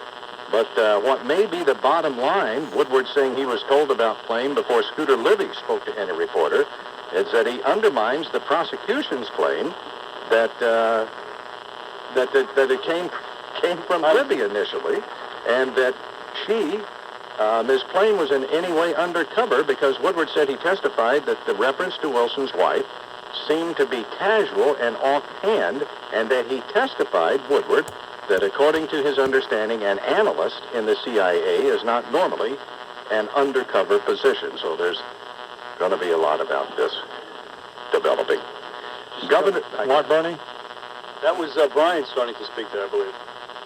S1: But what may be the bottom line, Woodward saying he was told about Plame before Scooter Libby spoke to any reporter, is that he undermines the prosecution's claim that it came from Libby initially, and that she, Ms. Plame, was in any way undercover, because Woodward said he testified that the reference to Wilson's wife seemed to be casual and offhand, and that he testified, Woodward, that according to his understanding, an analyst in the CIA is not normally an undercover position. So there's going to be a lot about this developing. Governor,
S2: What, Bernie?
S8: That was Brian starting to speak there, I believe.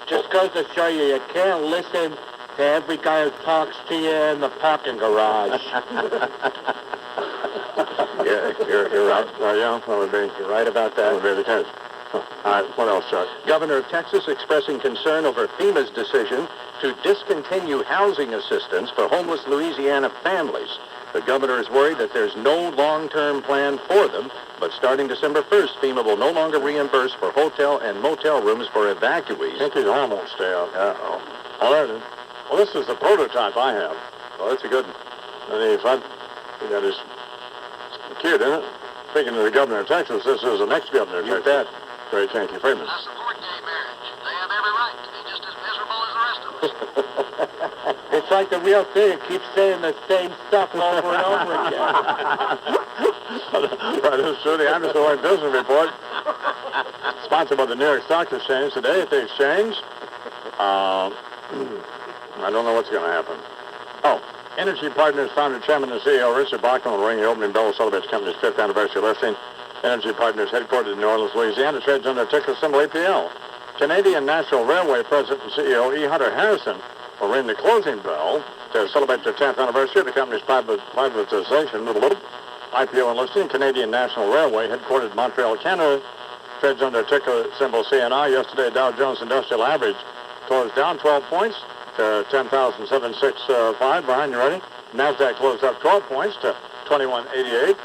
S8: Just goes to show you can't listen to every guy who talks to you in the parking garage.
S1: Yeah, you're right.
S2: You're
S1: right about that.
S2: That would be the case. All right, what else, Chuck?
S1: Governor of Texas expressing concern over FEMA's decision to discontinue housing assistance for homeless Louisiana families. The governor is worried that there's no long-term plan for them, but starting December 1st, FEMA will no longer reimburse for hotel and motel rooms for evacuees.
S2: Pinky's arm won't stay out.
S1: Uh-oh.
S2: All right, then. Well, this is the prototype I have.
S1: Well, that's a good one.
S2: That is cute, isn't it? Speaking of the governor of Texas, this is the next governor of
S1: You
S2: Texas.
S1: bet.
S2: Great, thank you, Freeman.
S7: I support gay marriage. They have every right to be just as miserable as the rest of us.
S8: It's like the real thing. It keeps saying the same stuff over and over again.
S2: Right, this is true. The Anderson White Business Report, sponsored by the New York Stock Exchange. Today at the exchange, I don't know what's going to happen. Oh, Energy Partners founder, chairman, and CEO Richard Bachman will ring the opening bell of Celebrates Company's 5th anniversary listing. Energy Partners, headquartered in New Orleans, Louisiana, trades under ticker symbol APL. Canadian National Railway President and CEO E. Hunter Harrison will ring the closing bell to celebrate their 10th anniversary of the company's privatization. IPO and listing. Canadian National Railway, headquartered in Montreal, Canada, trades under ticker symbol CNI. Yesterday, Dow Jones Industrial Average closed down 12 points to 10,765. Brian, you ready? NASDAQ closed up 12 points to 2188.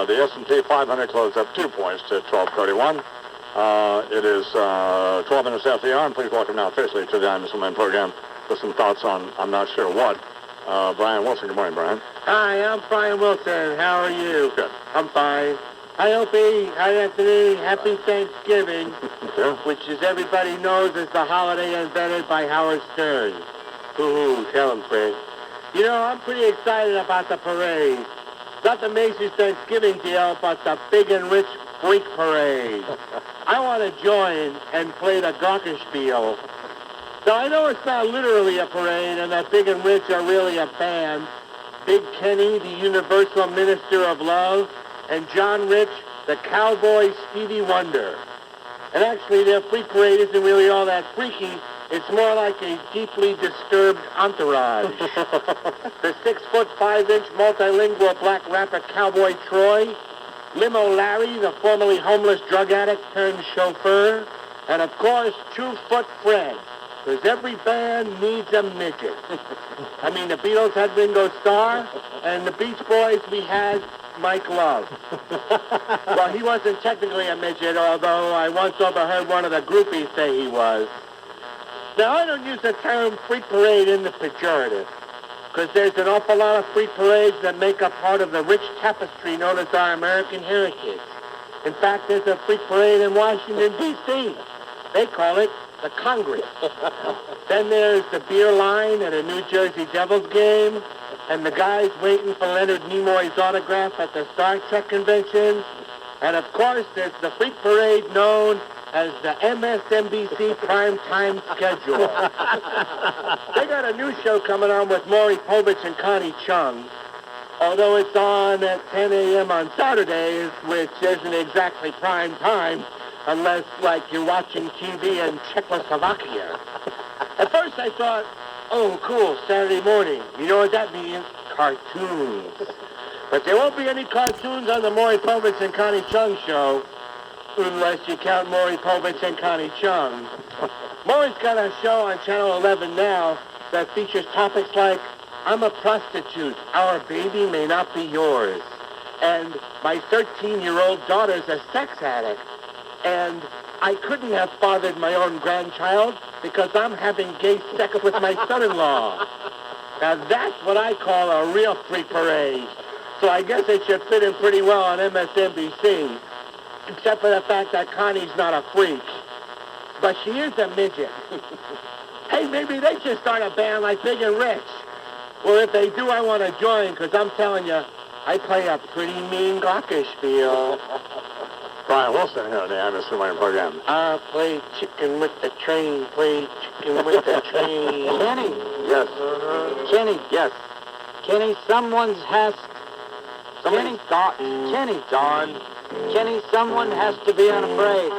S2: The S&P 500 closed up 2 points to 1231. It is 12 minutes after the hour, and please welcome now officially to the I'm Mr. Man program with some thoughts on I'm not sure what. Brian Wilson. Good morning, Brian.
S8: Hi, I'm Brian Wilson. How are you?
S2: Good.
S8: I'm fine. Hi, Opie. Hi, Anthony. Happy Thanksgiving,
S2: Yeah.
S8: which, as everybody knows, is the holiday invented by Howard Stern. Hoo-hoo, tell him, Fred. You know, I'm pretty excited about the parade. Not the Macy's Thanksgiving deal, but the Big and Rich Freak Parade. I want to join and play the glockenspiel. Now, I know it's not literally a parade, and that Big and Rich are really a band. Big Kenny, the Universal Minister of Love, and John Rich, the Cowboy Stevie Wonder. And actually, their freak parade isn't really all that freaky. It's more like a deeply disturbed entourage. The 6'5" multilingual black rapper Cowboy Troy, Limo Larry, the formerly homeless drug addict turned chauffeur, and of course, 2-Foot Fred, because every band needs a midget. I mean, the Beatles had Ringo Starr, and the Beach Boys, we had Mike Love. Well, he wasn't technically a midget, although I once overheard one of the groupies say he was. Now, I don't use the term freak parade in the pejorative, because there's an awful lot of freak parades that make up part of the rich tapestry known as our American heritage. In fact, there's a freak parade in Washington, D.C. They call it the Congress. Then there's the beer line at a New Jersey Devils game, and the guys waiting for Leonard Nimoy's autograph at the Star Trek convention. And of course, there's the freak parade known as the MSNBC primetime schedule. They got a new show coming on with Maury Povich and Connie Chung, although it's on at 10 a.m. on Saturdays, which isn't exactly prime time, unless, like, you're watching TV in Czechoslovakia. At first I thought, oh, cool, Saturday morning. You know what that means? Cartoons. But there won't be any cartoons on the Maury Povich and Connie Chung show, unless you count Maury Povich and Connie Chung. Maury's got a show on Channel 11 now that features topics like, I'm a prostitute, our baby may not be yours, and my 13-year-old daughter's a sex addict, and I couldn't have fathered my own grandchild because I'm having gay sex with my son-in-law. Now that's what I call a real freak parade. So I guess it should fit in pretty well on MSNBC, except for the fact that Connie's not a freak. But she is a midget. Hey, maybe they should start a band like Big and Rich. Well, if they do, I want to join, because I'm telling you, I play a pretty mean glockenspiel.
S2: Brian Wilson here on the I'm Mr. Man program.
S8: I play chicken with the train, play chicken with the train.
S6: Kenny.
S2: Yes.
S6: Kenny.
S2: Yes.
S6: Kenny, someone has... Kenny. Kenny.
S8: John.
S6: Kenny, someone has to be unafraid.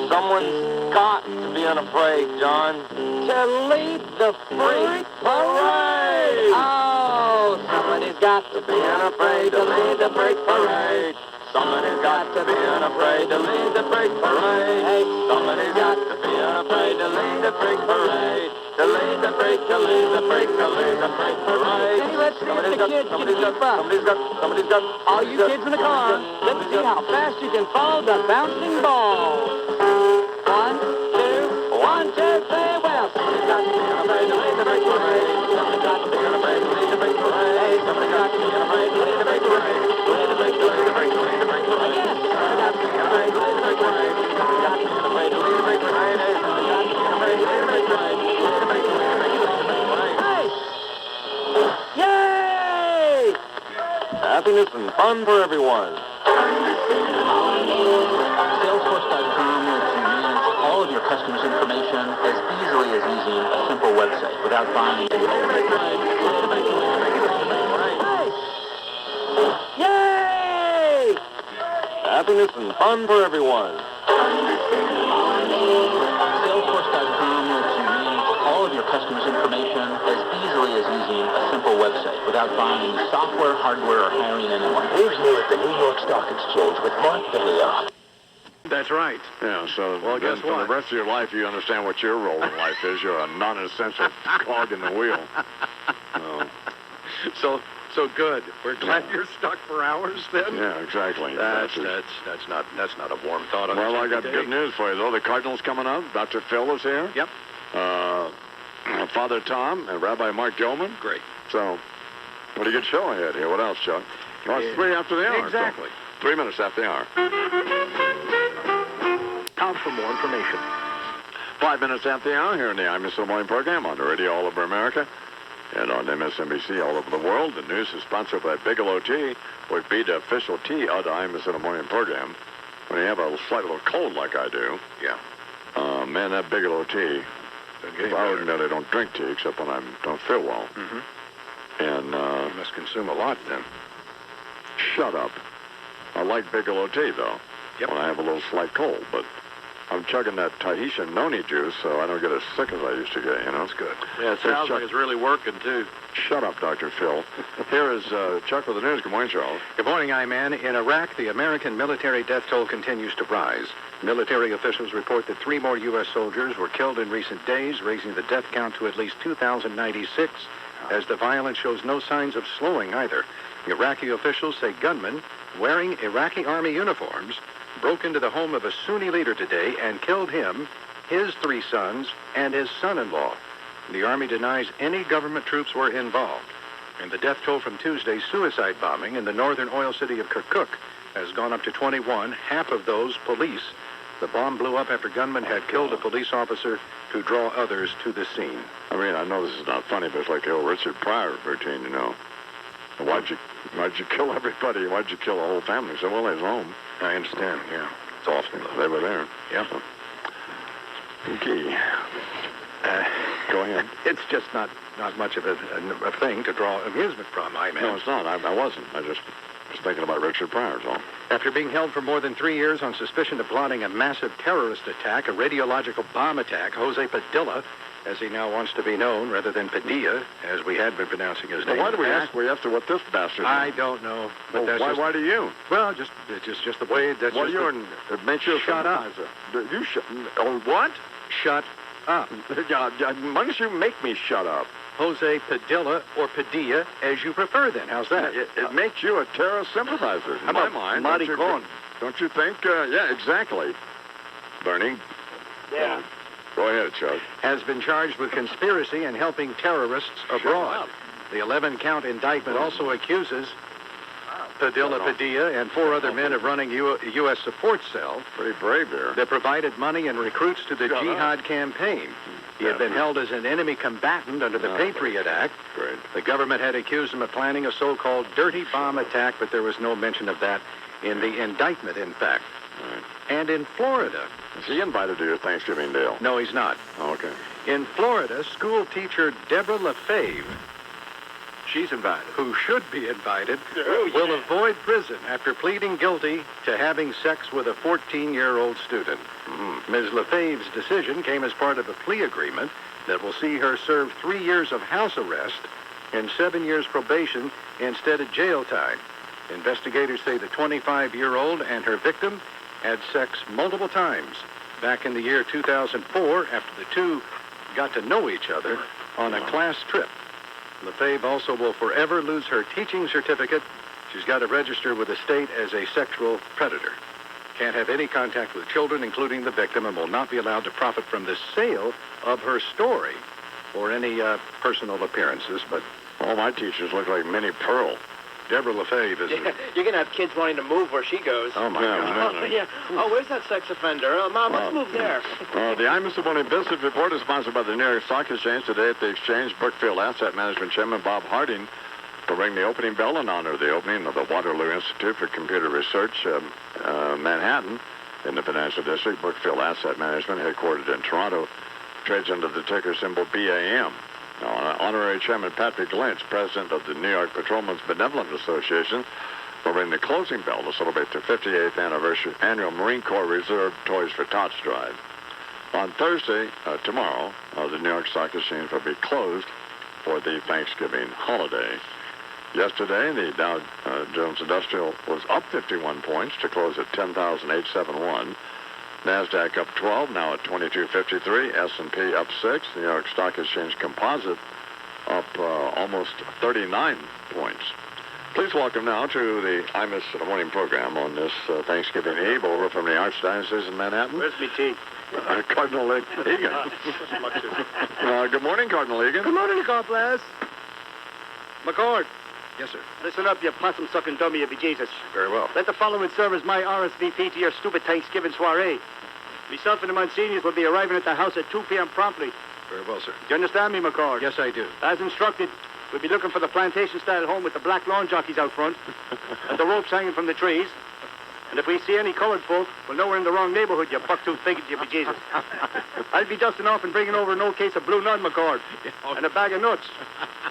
S8: Someone's got to be unafraid, John.
S6: To lead the freak parade. Oh, somebody's got to be unafraid to lead the freak parade.
S8: Somebody's got to be unafraid to lead the freak parade.
S6: Hey,
S8: Somebody's got to be unafraid to lead the freak parade. To lead the freak, to lead the freak, to lead the freak parade.
S6: Kenny, let's see if the kids can keep up.
S8: Somebody's got.
S6: All you kids in the car, let's see how fast you can follow the bouncing ball. 1, 2, 1, 2, 3, well, somebody's got to be unafraid to lead the freak parade. Somebody's got to be unafraid to lead the freak parade. Hey, somebody's got to be unafraid to lead the freak parade. Lead the freak, lead the freak, lead the freak parade. Yes, somebody's got to be unafraid to lead the freak parade. Somebody's got to be unafraid to lead the freak parade. Hey, somebody's got to be unafraid to lead the freak parade. Lead the freak, lead the freak, lead the freak parade. Hey! Yay!
S2: Happiness and fun for everyone.
S12: Salesforce.com lets you manage all of your customers' information as easily as using a simple website without buying
S6: Yay!
S2: Happiness and fun for everyone.
S12: Salesforce.com lets you manage all of your customers' information as easily as using a simple website without buying any software, hardware, or hiring anyone.
S13: Here's me at the New York Stock Exchange with Mark Benioff.
S1: That's right.
S2: Yeah, so
S1: Well,
S2: then
S1: guess
S2: for
S1: what?
S2: the rest of your life, you understand what your role in life is. You're a non-essential cog in the wheel.
S1: So good. We're glad you're stuck for hours then.
S2: Yeah, exactly.
S1: That's not a warm thought on
S2: Well, I
S1: this
S2: got
S1: day.
S2: good news for you, though. The Cardinals coming up. Dr. Phil is here.
S1: Yep.
S2: Father Tom and Rabbi Mark Gilman.
S1: Great.
S2: So, what a good show ahead here. What else, Chuck? Well, it's 3 after the hour.
S1: Exactly.
S2: So 3 minutes after the hour.
S1: Time for more information.
S2: 5 minutes after the hour here in the I'm Mr. Morning program on the radio all over America and on MSNBC all over the world. The news is sponsored by Bigelow Tea, would be the official tea of the I'm Mr. Morning program. When you have a slight little cold like I do, man, that Bigelow tea. I ordinarily don't drink tea except when I don't feel well.
S1: Mm-hmm.
S2: And
S1: You must consume a lot then.
S2: shut up. I like Bigelow tea though.
S1: Yep.
S2: When I have a little slight cold, but I'm chugging that Tahitian noni juice so I don't get as sick as I used to get, you know?
S1: That's good.
S2: Yeah, it sounds like
S1: it's really working, too.
S2: Shut up, Dr. Phil. Here is Chuck with the news. Good morning, Charles.
S1: Good morning, I-Man. In Iraq, the American military death toll continues to rise. Military officials report that 3 more U.S. soldiers were killed in recent days, raising the death count to at least 2,096, as the violence shows no signs of slowing either. Iraqi officials say gunmen wearing Iraqi army uniforms broke into the home of a Sunni leader today and killed him, his 3 sons, and his son-in-law. The Army denies any government troops were involved. And the death toll from Tuesday's suicide bombing in the northern oil city of Kirkuk has gone up to 21, half of those police. The bomb blew up after gunmen had killed a police officer to draw others to the scene.
S2: I mean, I know this is not funny, but it's like the old Richard Pryor routine, you know. Why'd you kill everybody? Why'd you kill the whole family? So, well, they was home.
S1: I understand, yeah. It's awful.
S2: They were there.
S1: Yep.
S2: Okay. Go ahead.
S1: It's just not much of a thing to draw amusement from, I-Man.
S2: No, it's not. I wasn't. I just was thinking about Richard Pryor, so.
S1: After being held for more than 3 years on suspicion of plotting a massive terrorist attack, a radiological bomb attack, Jose Padilla, as he now wants to be known, rather than Padilla, as we had been pronouncing his name.
S2: Why do we
S1: ask
S2: ask? We have to what this bastard
S1: I
S2: did?
S1: don't know. But
S2: Well,
S1: that's
S2: why do you?
S1: Well, just the way that's
S2: Well,
S1: just
S2: it makes you a
S1: Shut up.
S2: sympathizer. You shut. Oh, what?
S1: Shut up.
S2: Why don't you make me shut up?
S1: Jose Padilla or Padilla, as you prefer then. How's that?
S2: It makes you a terrorist sympathizer.
S1: How
S2: In my
S1: about
S2: mind.
S1: maricón?
S2: Don't you think? Yeah, exactly. Bernie?
S3: Yeah.
S2: Go ahead, Chuck.
S1: Has been charged with conspiracy and helping terrorists abroad. The 11-count indictment also accuses Padilla and 4 other men of running a U.S. support cell.
S2: Pretty brave here.
S1: That provided money and recruits to the jihad campaign. He had been held as an enemy combatant under the Patriot Act.
S2: Great.
S1: The government had accused him of planning a so-called dirty bomb attack, but there was no mention of that in the indictment, in fact.
S2: Right.
S1: And in Florida...
S2: Is he invited to your Thanksgiving deal?
S1: No, he's not.
S2: Oh, okay.
S1: In Florida, school teacher Deborah LaFave, she's invited, who should be invited, will avoid prison after pleading guilty to having sex with a 14-year-old student. Ms. LaFave's decision came as part of a plea agreement that will see her serve 3 years of house arrest and 7 years probation instead of jail time. Investigators say the 25-year-old and her victim had sex multiple times back in the year 2004 after the two got to know each other on a class trip. LaFave also will forever lose her teaching certificate. She's got to register with the state as a sexual predator. Can't have any contact with children, including the victim, and will not be allowed to profit from the sale of her story or any personal appearances. But
S2: all my teachers look like Minnie Pearl.
S1: Deborah LaFave is...
S3: You're going to have kids wanting to move where she goes.
S1: Oh, my God.
S3: Yeah. Oh, where's that sex offender? Mom, let's move there.
S2: The I'm Mr. Morning Business Report is sponsored by the New York Stock Exchange. Today at the exchange, Brookfield Asset Management Chairman Bob Harding will ring the opening bell in honor of the opening of the Waterloo Institute for Computer Research, Manhattan, in the financial district. Brookfield Asset Management, headquartered in Toronto, trades under the ticker symbol BAM. Now, Honorary Chairman Patrick Lynch, president of the New York Patrolmen's Benevolent Association, will ring the closing bell to celebrate the 58th anniversary annual Marine Corps Reserve Toys for Tots drive. On Thursday, tomorrow, the New York Stock Exchange will be closed for the Thanksgiving holiday. Yesterday, the Dow Jones Industrial was up 51 points to close at 10,871. NASDAQ up 12, now at 2253. S&P up 6. The New York Stock Exchange Composite up almost 39 points. Please welcome now to the Imus Morning Program on this Thanksgiving Eve over from the Archdiocese in Manhattan.
S8: Where's me tea?
S2: Cardinal Egan. Good morning, Cardinal Egan.
S8: Good morning, God bless. McCord.
S1: Yes, sir.
S8: Listen up, you possum-sucking dummy, you be Jesus.
S1: Very well.
S8: Let the following serve as my RSVP to your stupid Thanksgiving soiree. Myself and the Monsignors will be arriving at the house at 2 p.m. promptly.
S1: Very well, sir.
S8: Do you understand me, McCord?
S1: Yes, I do.
S8: As instructed, we'll be looking for the plantation-style home with the black lawn jockeys out front and the ropes hanging from the trees. And if we see any colored folk, we'll know we're in the wrong neighborhood, you buck-toothed faggot, you be Jesus. I'll be dusting off and bringing over an old case of Blue Nun, McCord, and a bag of nuts.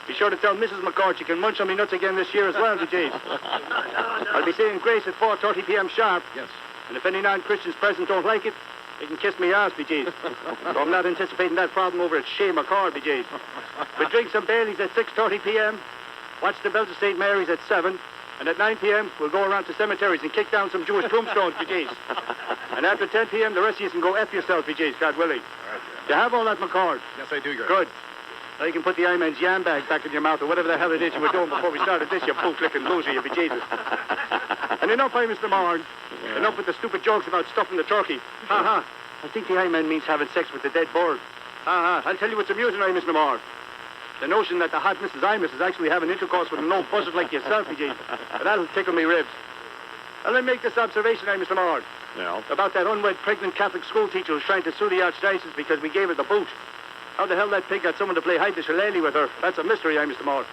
S8: Be sure to tell Mrs. McCord she can munch on me nuts again this year as well, be Jesus. I'll be saying grace at 4:30 p.m. sharp.
S1: Yes.
S8: And if any non-Christians present don't like it, they can kiss me ass, be Jesus. So I'm not anticipating that problem over at Shea McCord, be Jesus. We'll drink some Baileys at 6:30 p.m., watch the bells of St. Mary's at 7, and at 9 p.m., we'll go around to cemeteries and kick down some Jewish tombstones, be Jesus. And after 10 p.m., the rest of you can go F yourself, be Jesus, God willing. You have all that, McCord?
S1: Yes, I do, Your
S8: Good. Now you can put the I-man's yam bag back in your mouth or whatever the hell it is you were doing before we started this, you boot-licking loser, you be Jesus. And enough, Mr. Marn. Yeah. Enough with the stupid jokes about stuffing the turkey. Ha-ha. I think the I-man means having sex with the dead bird. Ha-ha. I'll tell you what's amusing, Mr. Marn. The notion that the hot Mrs. Imus is actually having intercourse with an old buzzard like yourself, be Jesus. That'll tickle me ribs. Well, let me make this observation, Mr. Marn.
S2: Yeah.
S8: About that unwed pregnant Catholic school teacher who's trying to sue the Archdiocese because we gave her the boot. How the hell that pig got someone to play hide the shillelagh with her? That's a mystery, Mr. Moore.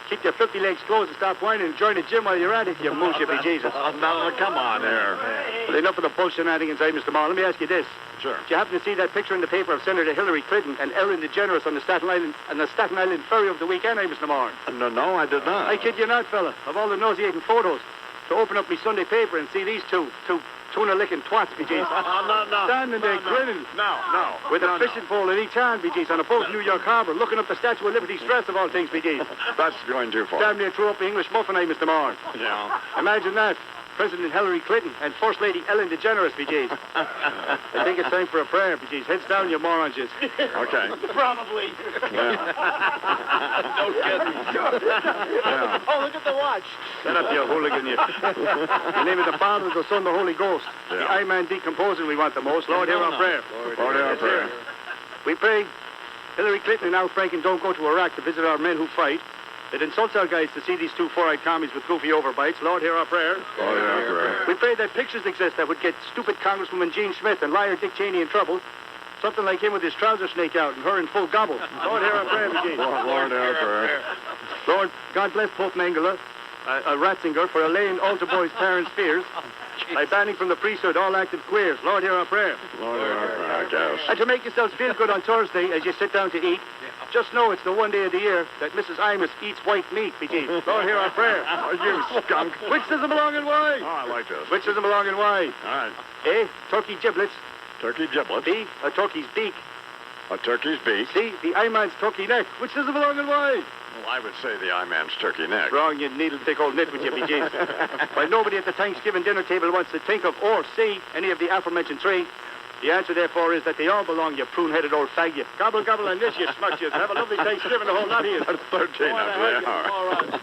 S8: Keep your filthy legs closed and stop whining and join the gym while you're at it, you moose, you be Jesus.
S2: Now, come on there.
S8: Well, enough of the bull shenanigans, Mr. Moore. Let me ask you this.
S2: Sure.
S8: Did you happen to see that picture in the paper of Senator Hillary Clinton and Ellen DeGeneres on the Staten Island ferry of the weekend, Mr. Moore?
S2: No, I did not.
S8: I kid you not, fella. Of all the nauseating photos, to open up my Sunday paper and see these two tuna-licking twats, be Jesus.
S2: No.
S8: Standing there grinning.
S2: No.
S8: With a fishing pole in each hand, be Jesus, on a boat in New York Harbor, looking up the Statue of Liberty's dress of all things, be Jesus.
S2: That's going too far.
S8: Damn near threw up the English muffin, Mr. Moore.
S2: Yeah.
S8: Imagine that. President Hillary Clinton and First Lady Ellen DeGeneres, be Jesus. I think it's time for a prayer, be Jesus. Heads down, you morons.
S2: Okay.
S10: Probably.
S2: Yeah.
S10: No kidding.
S2: Yeah.
S10: Oh, look at the watch.
S8: Shut up, you hooligan, you. In the name of the Father, the Son, the Holy Ghost.
S2: Yeah.
S8: The I-man decomposing we want the most. Lord, hear our prayer.
S2: Lord, hear our prayer.
S8: We pray Hillary Clinton and Al Franken don't go to Iraq to visit our men who fight. It insults our guys to see these two four-eyed commies with goofy overbites. Lord, hear our prayer.
S2: Lord, hear our prayer.
S8: We pray that pictures exist that would get stupid Congresswoman Gene Smith and liar Dick Cheney in trouble. Something like him with his trousers snaked out and her in full gobble. Lord, hear our prayer, Gene.
S2: Lord, hear our prayer.
S8: Lord, God bless Pope Mengele, Ratzinger, for allaying altar boys' parents' fears by banning from the priesthood all active queers. Lord, hear our prayer.
S2: Lord, hear our prayer, I guess.
S8: And to make yourselves feel good on Thursday as you sit down to eat, just know it's the one day of the year that Mrs. Imus eats white meat, be Lord, hear our prayer.
S2: Oh, you skunk.
S8: Which doesn't belong and why?
S2: Oh, I like this.
S8: Which doesn't belong and why?
S2: All right.
S8: A, turkey giblets.
S2: Turkey giblets.
S8: B, a turkey's beak.
S2: A turkey's beak.
S8: C, the I-man's turkey neck. Which doesn't belong and why?
S2: Well, I would say the I-man's turkey neck.
S8: Wrong, you needle-thick old nit with you, be Jesus. While nobody at the Thanksgiving dinner table wants to think of or see any of the aforementioned three, the answer, therefore, is that they all belong, you prune-headed old fag, you. Gobble, gobble, and this, you smuckies. Have a lovely Thanksgiving, the whole lot of you.
S2: 13 of them.
S8: All right.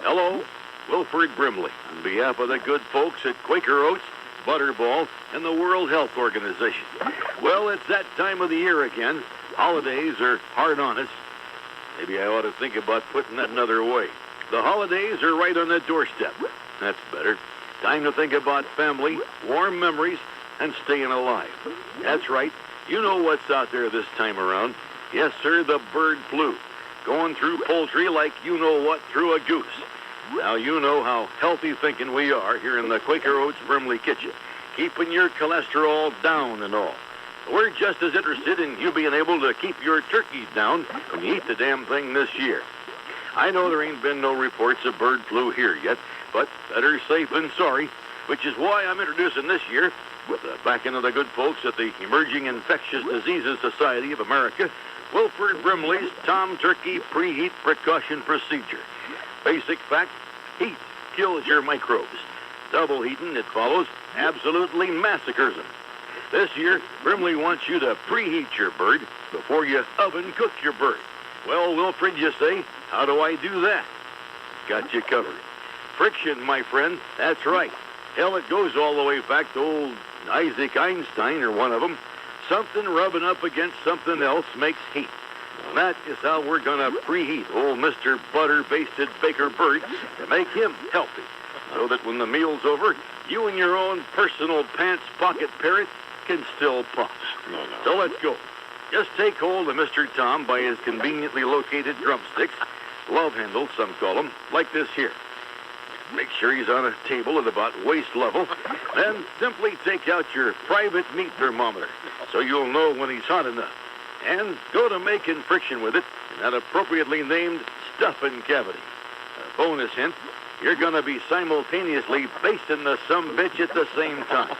S13: Hello, Wilford Brimley, on behalf of the good folks at Quaker Oats, Butterball, and the World Health Organization. Well, it's that time of the year again. Holidays are hard on us. Maybe I ought to think about putting that another way. The holidays are right on the doorstep. That's better. Time to think about family, warm memories, and staying alive. That's right. You know what's out there this time around. Yes, sir, the bird flu. Going through poultry like you know what through a goose. Now you know how healthy thinking we are here in the Quaker Oats Brimley kitchen. Keeping your cholesterol down and all. We're just as interested in you being able to keep your turkeys down when you eat the damn thing this year. I know there ain't been no reports of bird flu here yet, but better safe than sorry, which is why I'm introducing this year, with the backing of the good folks at the Emerging Infectious Diseases Society of America, Wilford Brimley's Tom Turkey Preheat Precaution Procedure. Basic fact, heat kills your microbes. Double heating, it follows, absolutely massacres them. This year, Brimley wants you to preheat your bird before you oven cook your bird. Well, Wilfred, you say, how do I do that? Got you covered. Friction, my friend, that's right. Hell, it goes all the way back to old Isaac Einstein, or one of them. Something rubbing up against something else makes heat. And that is how we're going to preheat old Mr. Butter-Basted Baker Bird to make him healthy, so that when the meal's over, you and your own personal pants pocket parrot can still puff. So let's go. Just take hold of Mr. Tom by his conveniently located drumsticks, love handles, some call them, like this here. Make sure he's on a table at about waist level. Then simply take out your private meat thermometer so you'll know when he's hot enough. And go to making friction with it in that appropriately named stuffing cavity. A bonus hint, you're going to be simultaneously basting the sumbitch at the same time.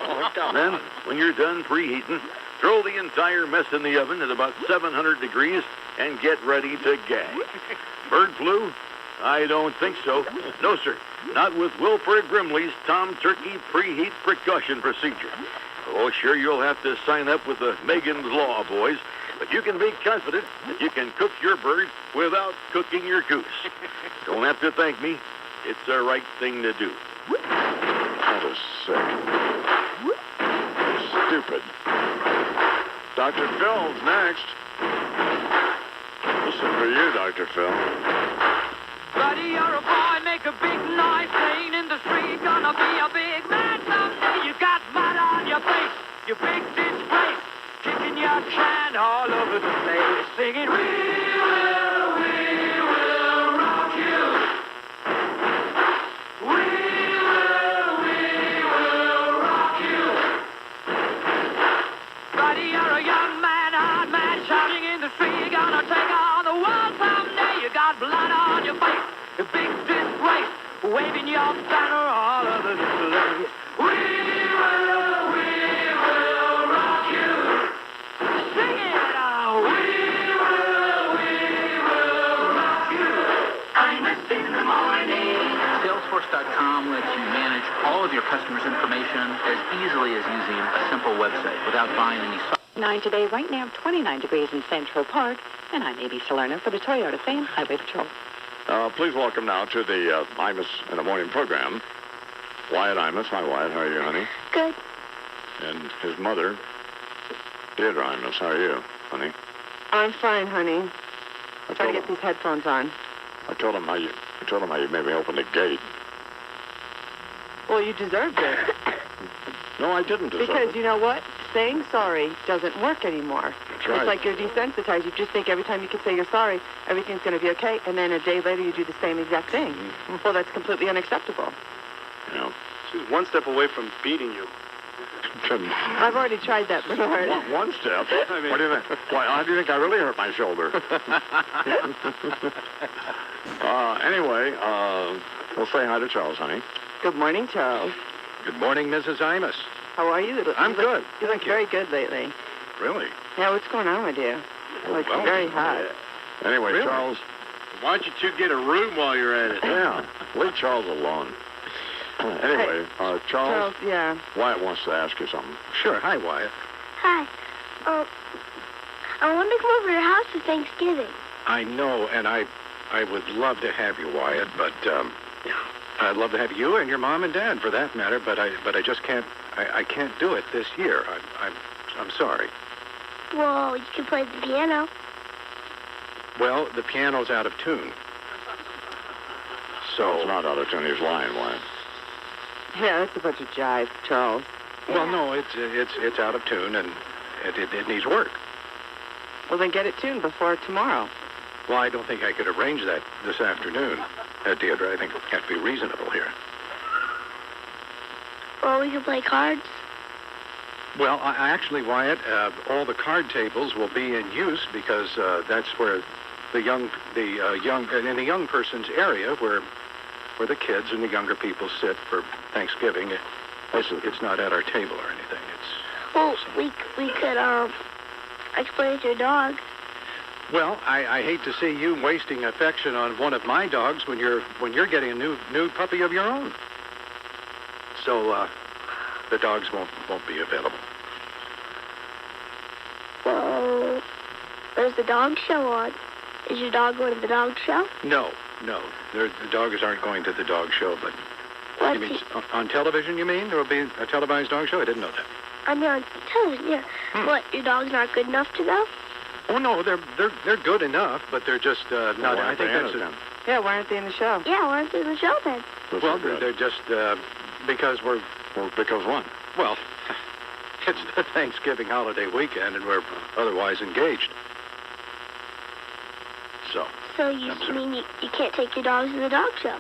S13: Then, when you're done preheating, throw the entire mess in the oven at about 700 degrees and get ready to gag. Bird flu? I don't think so. No, sir. Not with Wilfred Brimley's Tom Turkey preheat precaution procedure. Oh, sure, you'll have to sign up with the Megan's Law, boys. But you can be confident that you can cook your bird without cooking your goose. Don't have to thank me. It's the right thing to do.
S2: That is sick. Stupid. Dr. Phil's next. This is for you, Dr. Phil.
S10: Buddy, you're a boy, make a big noise, playing in the street, gonna be a big man someday. You got mud on your face, you big disgrace, kicking your can all over the place, singing, we will rock you. We will rock you. Buddy, you're a young man, hard man, shouting in the street, gonna take on the world someday. You got blood on your face, a big disgrace, waving your banner all over the place. We will rock you. Sing it out. We will rock you. I'm in the morning.
S14: Salesforce.com lets you manage all of your customers' information as easily as using a simple website without buying any software.
S11: 9 today, right now 29 degrees in Central Park, and I'm A.B. Salerno for the Toyota Fan Highway Patrol.
S2: Please welcome now to the Imus in the Morning program, Wyatt Imus. Hi, Wyatt. How are you, honey?
S5: Good.
S2: And his mother, Deirdre Imus. How are you, honey?
S15: I'm fine, honey.
S2: I
S15: Trying to get these headphones on.
S2: I told him how you made me open the gate.
S15: Well, you deserved it.
S2: No, I didn't deserve
S15: Because
S2: it.
S15: you know what? Saying sorry doesn't work anymore.
S2: That's right.
S15: It's like you're desensitized. You just think every time you can say you're sorry, everything's going to be okay, and then a day later you do the same exact thing.
S2: Mm-hmm.
S15: Well, that's completely unacceptable.
S2: Yeah.
S8: She's one step away from beating you.
S15: I've already tried that, Bernard.
S2: One step? I mean, what do you think? Why, how do you think I really hurt my shoulder? Anyway, we'll say hi to Charles, honey.
S15: Good morning, Charles.
S8: Good morning, Mrs. Imus.
S15: How are you?
S8: I'm good.
S15: You look very good lately.
S8: Really?
S15: Yeah, what's going on with you? You look very hot.
S2: Anyway,
S8: Really?
S2: Charles.
S8: Why don't you two get a room while you're at it?
S2: Yeah, leave Charles alone. Anyway, Charles,
S15: Charles, yeah.
S2: Wyatt wants to ask you something.
S8: Sure. Hi, Wyatt.
S5: Hi. I want to come over to your house for Thanksgiving.
S8: I know, and I would love to have you, Wyatt, but I'd love to have you and your mom and dad, for that matter. But I just can't. I can't do it this year. I'm sorry.
S5: Well, you can play the piano.
S8: Well, the piano's out of tune. So
S2: It's not out of tune. He's lying, Wyatt.
S15: Yeah, that's a bunch of jive, Charles.
S8: well, no, it's out of tune, and it needs work.
S15: Well, then get it tuned before tomorrow.
S8: Well, I don't think I could arrange that this afternoon, Deirdre. I think we have to be reasonable here.
S5: Well, we can play cards.
S8: Well, actually, Wyatt, all the card tables will be in use because that's where the young in the young person's area where the kids and the younger people sit for Thanksgiving. It's not at our table or anything.
S5: Well, we could I could play with your dog.
S1: Well, I hate to see you wasting affection on one of my dogs when you're getting a new puppy of your own. So the dogs won't be available.
S5: Well, there's the dog show on. Is your dog going to the dog show?
S1: No. The dogs aren't going to the dog show, but you mean on television? You mean there will be a televised dog show? I didn't know that.
S5: I mean on television, yeah. What? Your dog's not good enough to go?
S1: Oh no, they're good enough, but they're just not. I think that's
S15: Yeah, why aren't they in the show?
S5: Yeah, why aren't they in the show then?
S1: Well, they're just because we're.
S2: Well, because what?
S1: Well, it's the Thanksgiving holiday weekend, and we're otherwise engaged.
S5: So you mean you can't take your dogs to the dog show?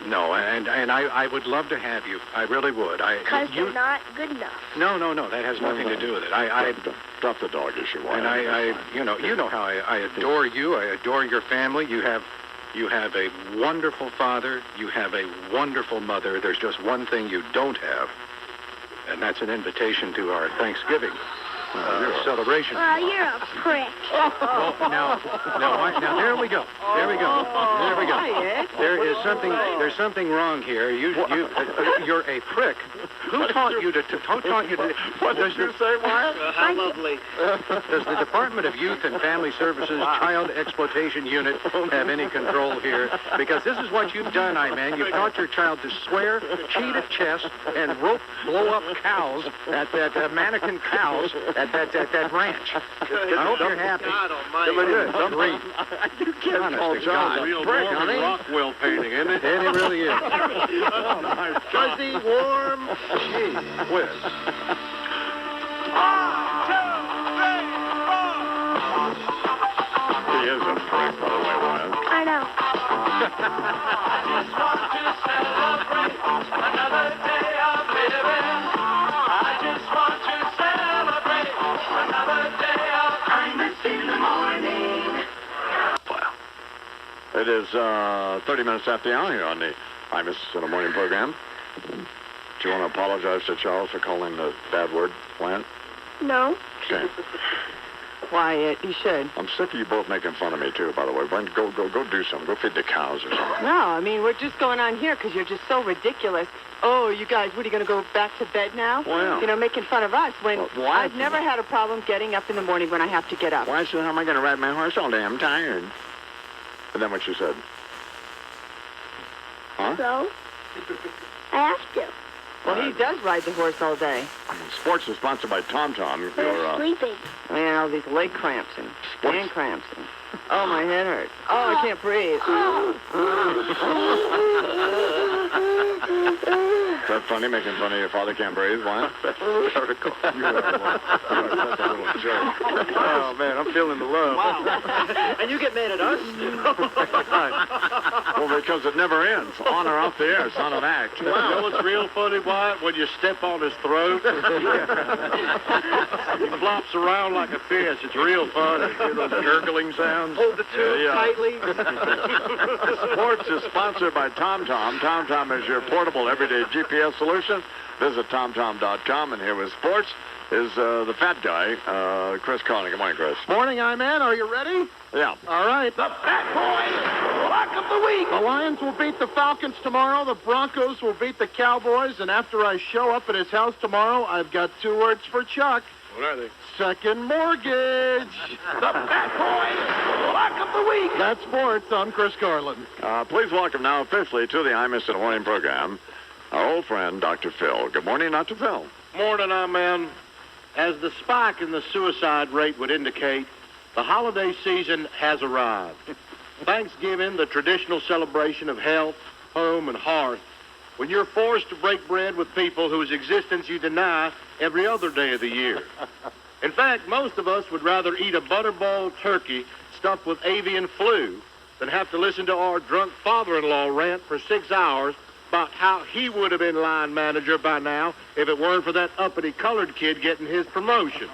S1: No, and I would love to have you. I really would.
S5: Because they're not good enough.
S1: No. That has nothing to do with it. I
S2: drop the dog issue.
S1: And you know how I adore you. I adore your family. You have a wonderful father. You have a wonderful mother. There's just one thing you don't have, and that's an invitation to our Thanksgiving celebration.
S5: Well, you're a prick.
S1: Now there we go. There's something wrong here. You're a prick. Who taught you to?
S2: What did you say, Wyatt?
S15: How lovely.
S1: Does the Department of Youth and Family Services Child Exploitation Unit have any control here? Because this is what you've done, man. You've taught your child to swear, cheat at chess, and blow up cows at that mannequin cows at that ranch. I hope you're happy.
S2: God almighty.
S1: Great.
S2: You can't call John a
S13: Real
S2: prick,
S13: Norman
S2: honey.
S13: Rockwell painting, isn't it?
S1: And it really is.
S2: Oh, my God.
S1: Fuzzy, warm, gee whiz.
S2: He is a prick, by the way, Wyatt.
S5: I know.
S10: I just want to celebrate another day of living. I just want to celebrate another day of kindness in the morning.
S2: It is 30 minutes after the hour here on the Imus in the Morning program. Do you want to apologize to Charles for calling the bad word, Wyatt?
S5: No.
S2: Okay.
S15: Wyatt, you should.
S2: I'm sick of you both making fun of me, too, by the way. Go do something. Go feed the cows or something.
S15: No, I mean, we're just going on here because you're just so ridiculous. Oh, you guys, what, are you going to go back to bed now?
S2: Well,
S15: you know, making fun of us when
S2: why?
S15: I've never had a problem getting up in the morning when I have to get up.
S2: Why, so how am I going to ride my horse all day? I'm tired. And then what she said? Huh?
S5: So? I have to.
S15: Well, he does ride the horse all day.
S2: Sports is sponsored by TomTom.
S5: But I'm sleeping.
S15: I mean, all these leg cramps and hand cramps. And, oh, my head hurts. Oh, I can't breathe.
S2: Is that funny, making fun of your father can't breathe? Why?
S1: Hysterical. You're such a little jerk. Oh, man, I'm feeling the love.
S3: Wow. And you get mad at us?
S2: Well, because it never ends. On or off the air, it's not an act.
S13: You know what's real funny, Wyatt? When you step on his throat, he flops around like a fish. It's real funny. You hear those gurgling sounds?
S3: Hold the tube tightly.
S2: Sports is sponsored by TomTom. TomTom is your portable everyday GPS solution. Visit TomTom.com, and here with sports is the fat guy, Chris Carling. Good morning, Chris.
S3: Morning, man. Are you ready?
S2: Yeah.
S3: All right. The Fat Boys Lock of the Week. The Lions will beat the Falcons tomorrow. The Broncos will beat the Cowboys. And after I show up at his house tomorrow, I've got 2 words for Chuck.
S13: What are they?
S3: Second mortgage. The Fat Boys Lock of the Week. That's sports. I'm Chris Carlin.
S2: Please welcome now officially to the Imus in the Morning program, our old friend, Dr. Phil. Good morning, Dr. Phil.
S13: Morning, man. As the spike in the suicide rate would indicate, the holiday season has arrived. Thanksgiving, the traditional celebration of health, home, and hearth, when you're forced to break bread with people whose existence you deny every other day of the year. In fact, most of us would rather eat a butterball turkey stuffed with avian flu than have to listen to our drunk father-in-law rant for 6 hours about how he would have been line manager by now if it weren't for that uppity colored kid getting his promotion.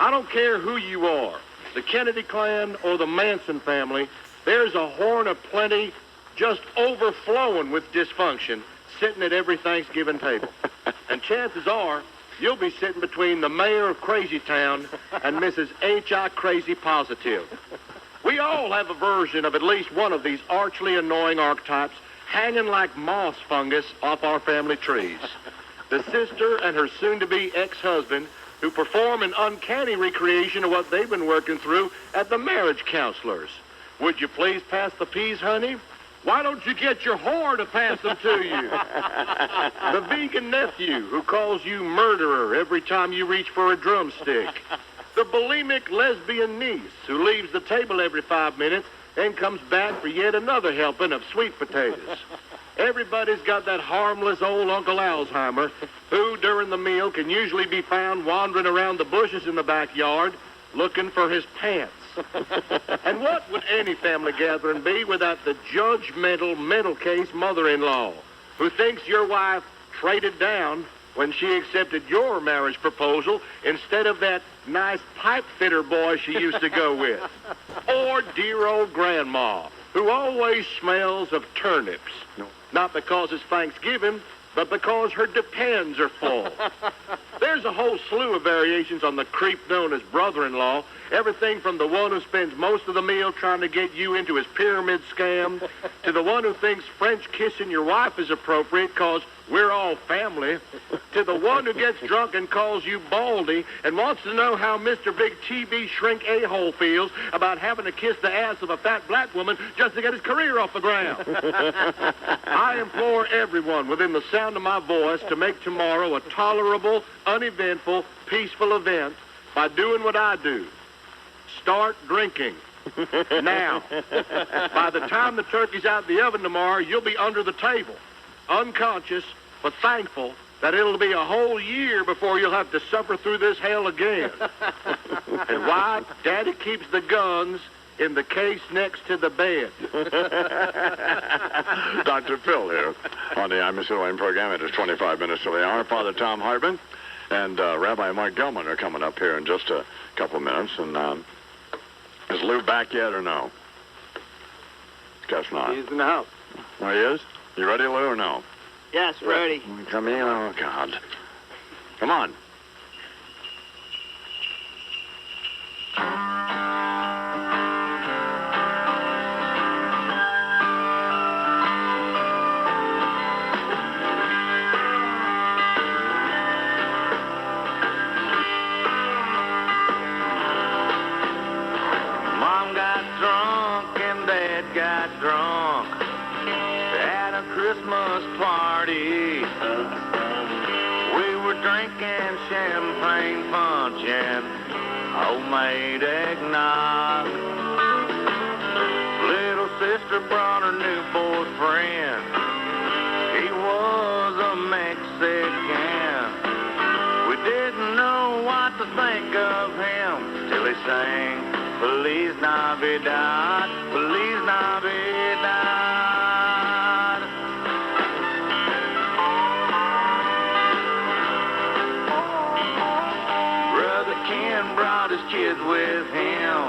S13: I don't care who you are, the Kennedy clan or the Manson family, there's a horn of plenty just overflowing with dysfunction sitting at every Thanksgiving table. And chances are you'll be sitting between the mayor of Crazy Town and Mrs. H.I. Crazy Positive.
S1: We all have a version of at least one of these archly annoying archetypes hanging like moss fungus off our family trees. The sister and her soon-to-be ex-husband who perform an uncanny recreation of what they've been working through at the marriage counselors. Would you please pass the peas, honey? Why don't you get your whore to pass them to you? The vegan nephew who calls you murderer every time you reach for a drumstick. The bulimic lesbian niece who leaves the table every 5 minutes and comes back for yet another helping of sweet potatoes. Everybody's got that harmless old Uncle Alzheimer who, during the meal, can usually be found wandering around the bushes in the backyard looking for his pants. And what would any family gathering be without the judgmental, mental case mother-in-law who thinks your wife traded down when she accepted your marriage proposal instead of that nice pipe fitter boy she used to go with? Or dear old grandma who always smells of turnips. Not because it's Thanksgiving, but because her depends are full. There's a whole slew of variations on the creep known as brother-in-law. Everything from the one who spends most of the meal trying to get you into his pyramid scam, to the one who thinks French kissing your wife is appropriate because we're all family, to the one who gets drunk and calls you baldy and wants to know how Mr. Big TV Shrink A-hole feels about having to kiss the ass of a fat black woman just to get his career off the ground. I implore everyone within the sound of my voice to make tomorrow a tolerable, uneventful, peaceful event by doing what I do. Start drinking. Now. By the time the turkey's out the oven tomorrow, you'll be under the table, unconscious, but thankful that it'll be a whole year before you'll have to suffer through this hell again. And why? Daddy keeps the guns in the case next to the bed.
S2: Dr. Phil here on the I'm a Silhouette program. It is 25 minutes to the hour. Father Tom Hartman and Rabbi Mike Gelman are coming up here in just a couple minutes. And is Lou back yet or no? Guess not.
S8: He's in the house.
S2: Oh, he is? You ready, Lou, or no?
S3: Yes, ready.
S2: Come in. Oh, God. Come on.
S10: Mom got drunk and Dad got drunk at a Christmas party. We were drinking champagne punch and homemade eggnog. Little sister brought her new boyfriend. He was a Mexican. We didn't know what to think of him till he sang Feliz Navidad, Feliz Navidad. Brother Ken brought his kids with him,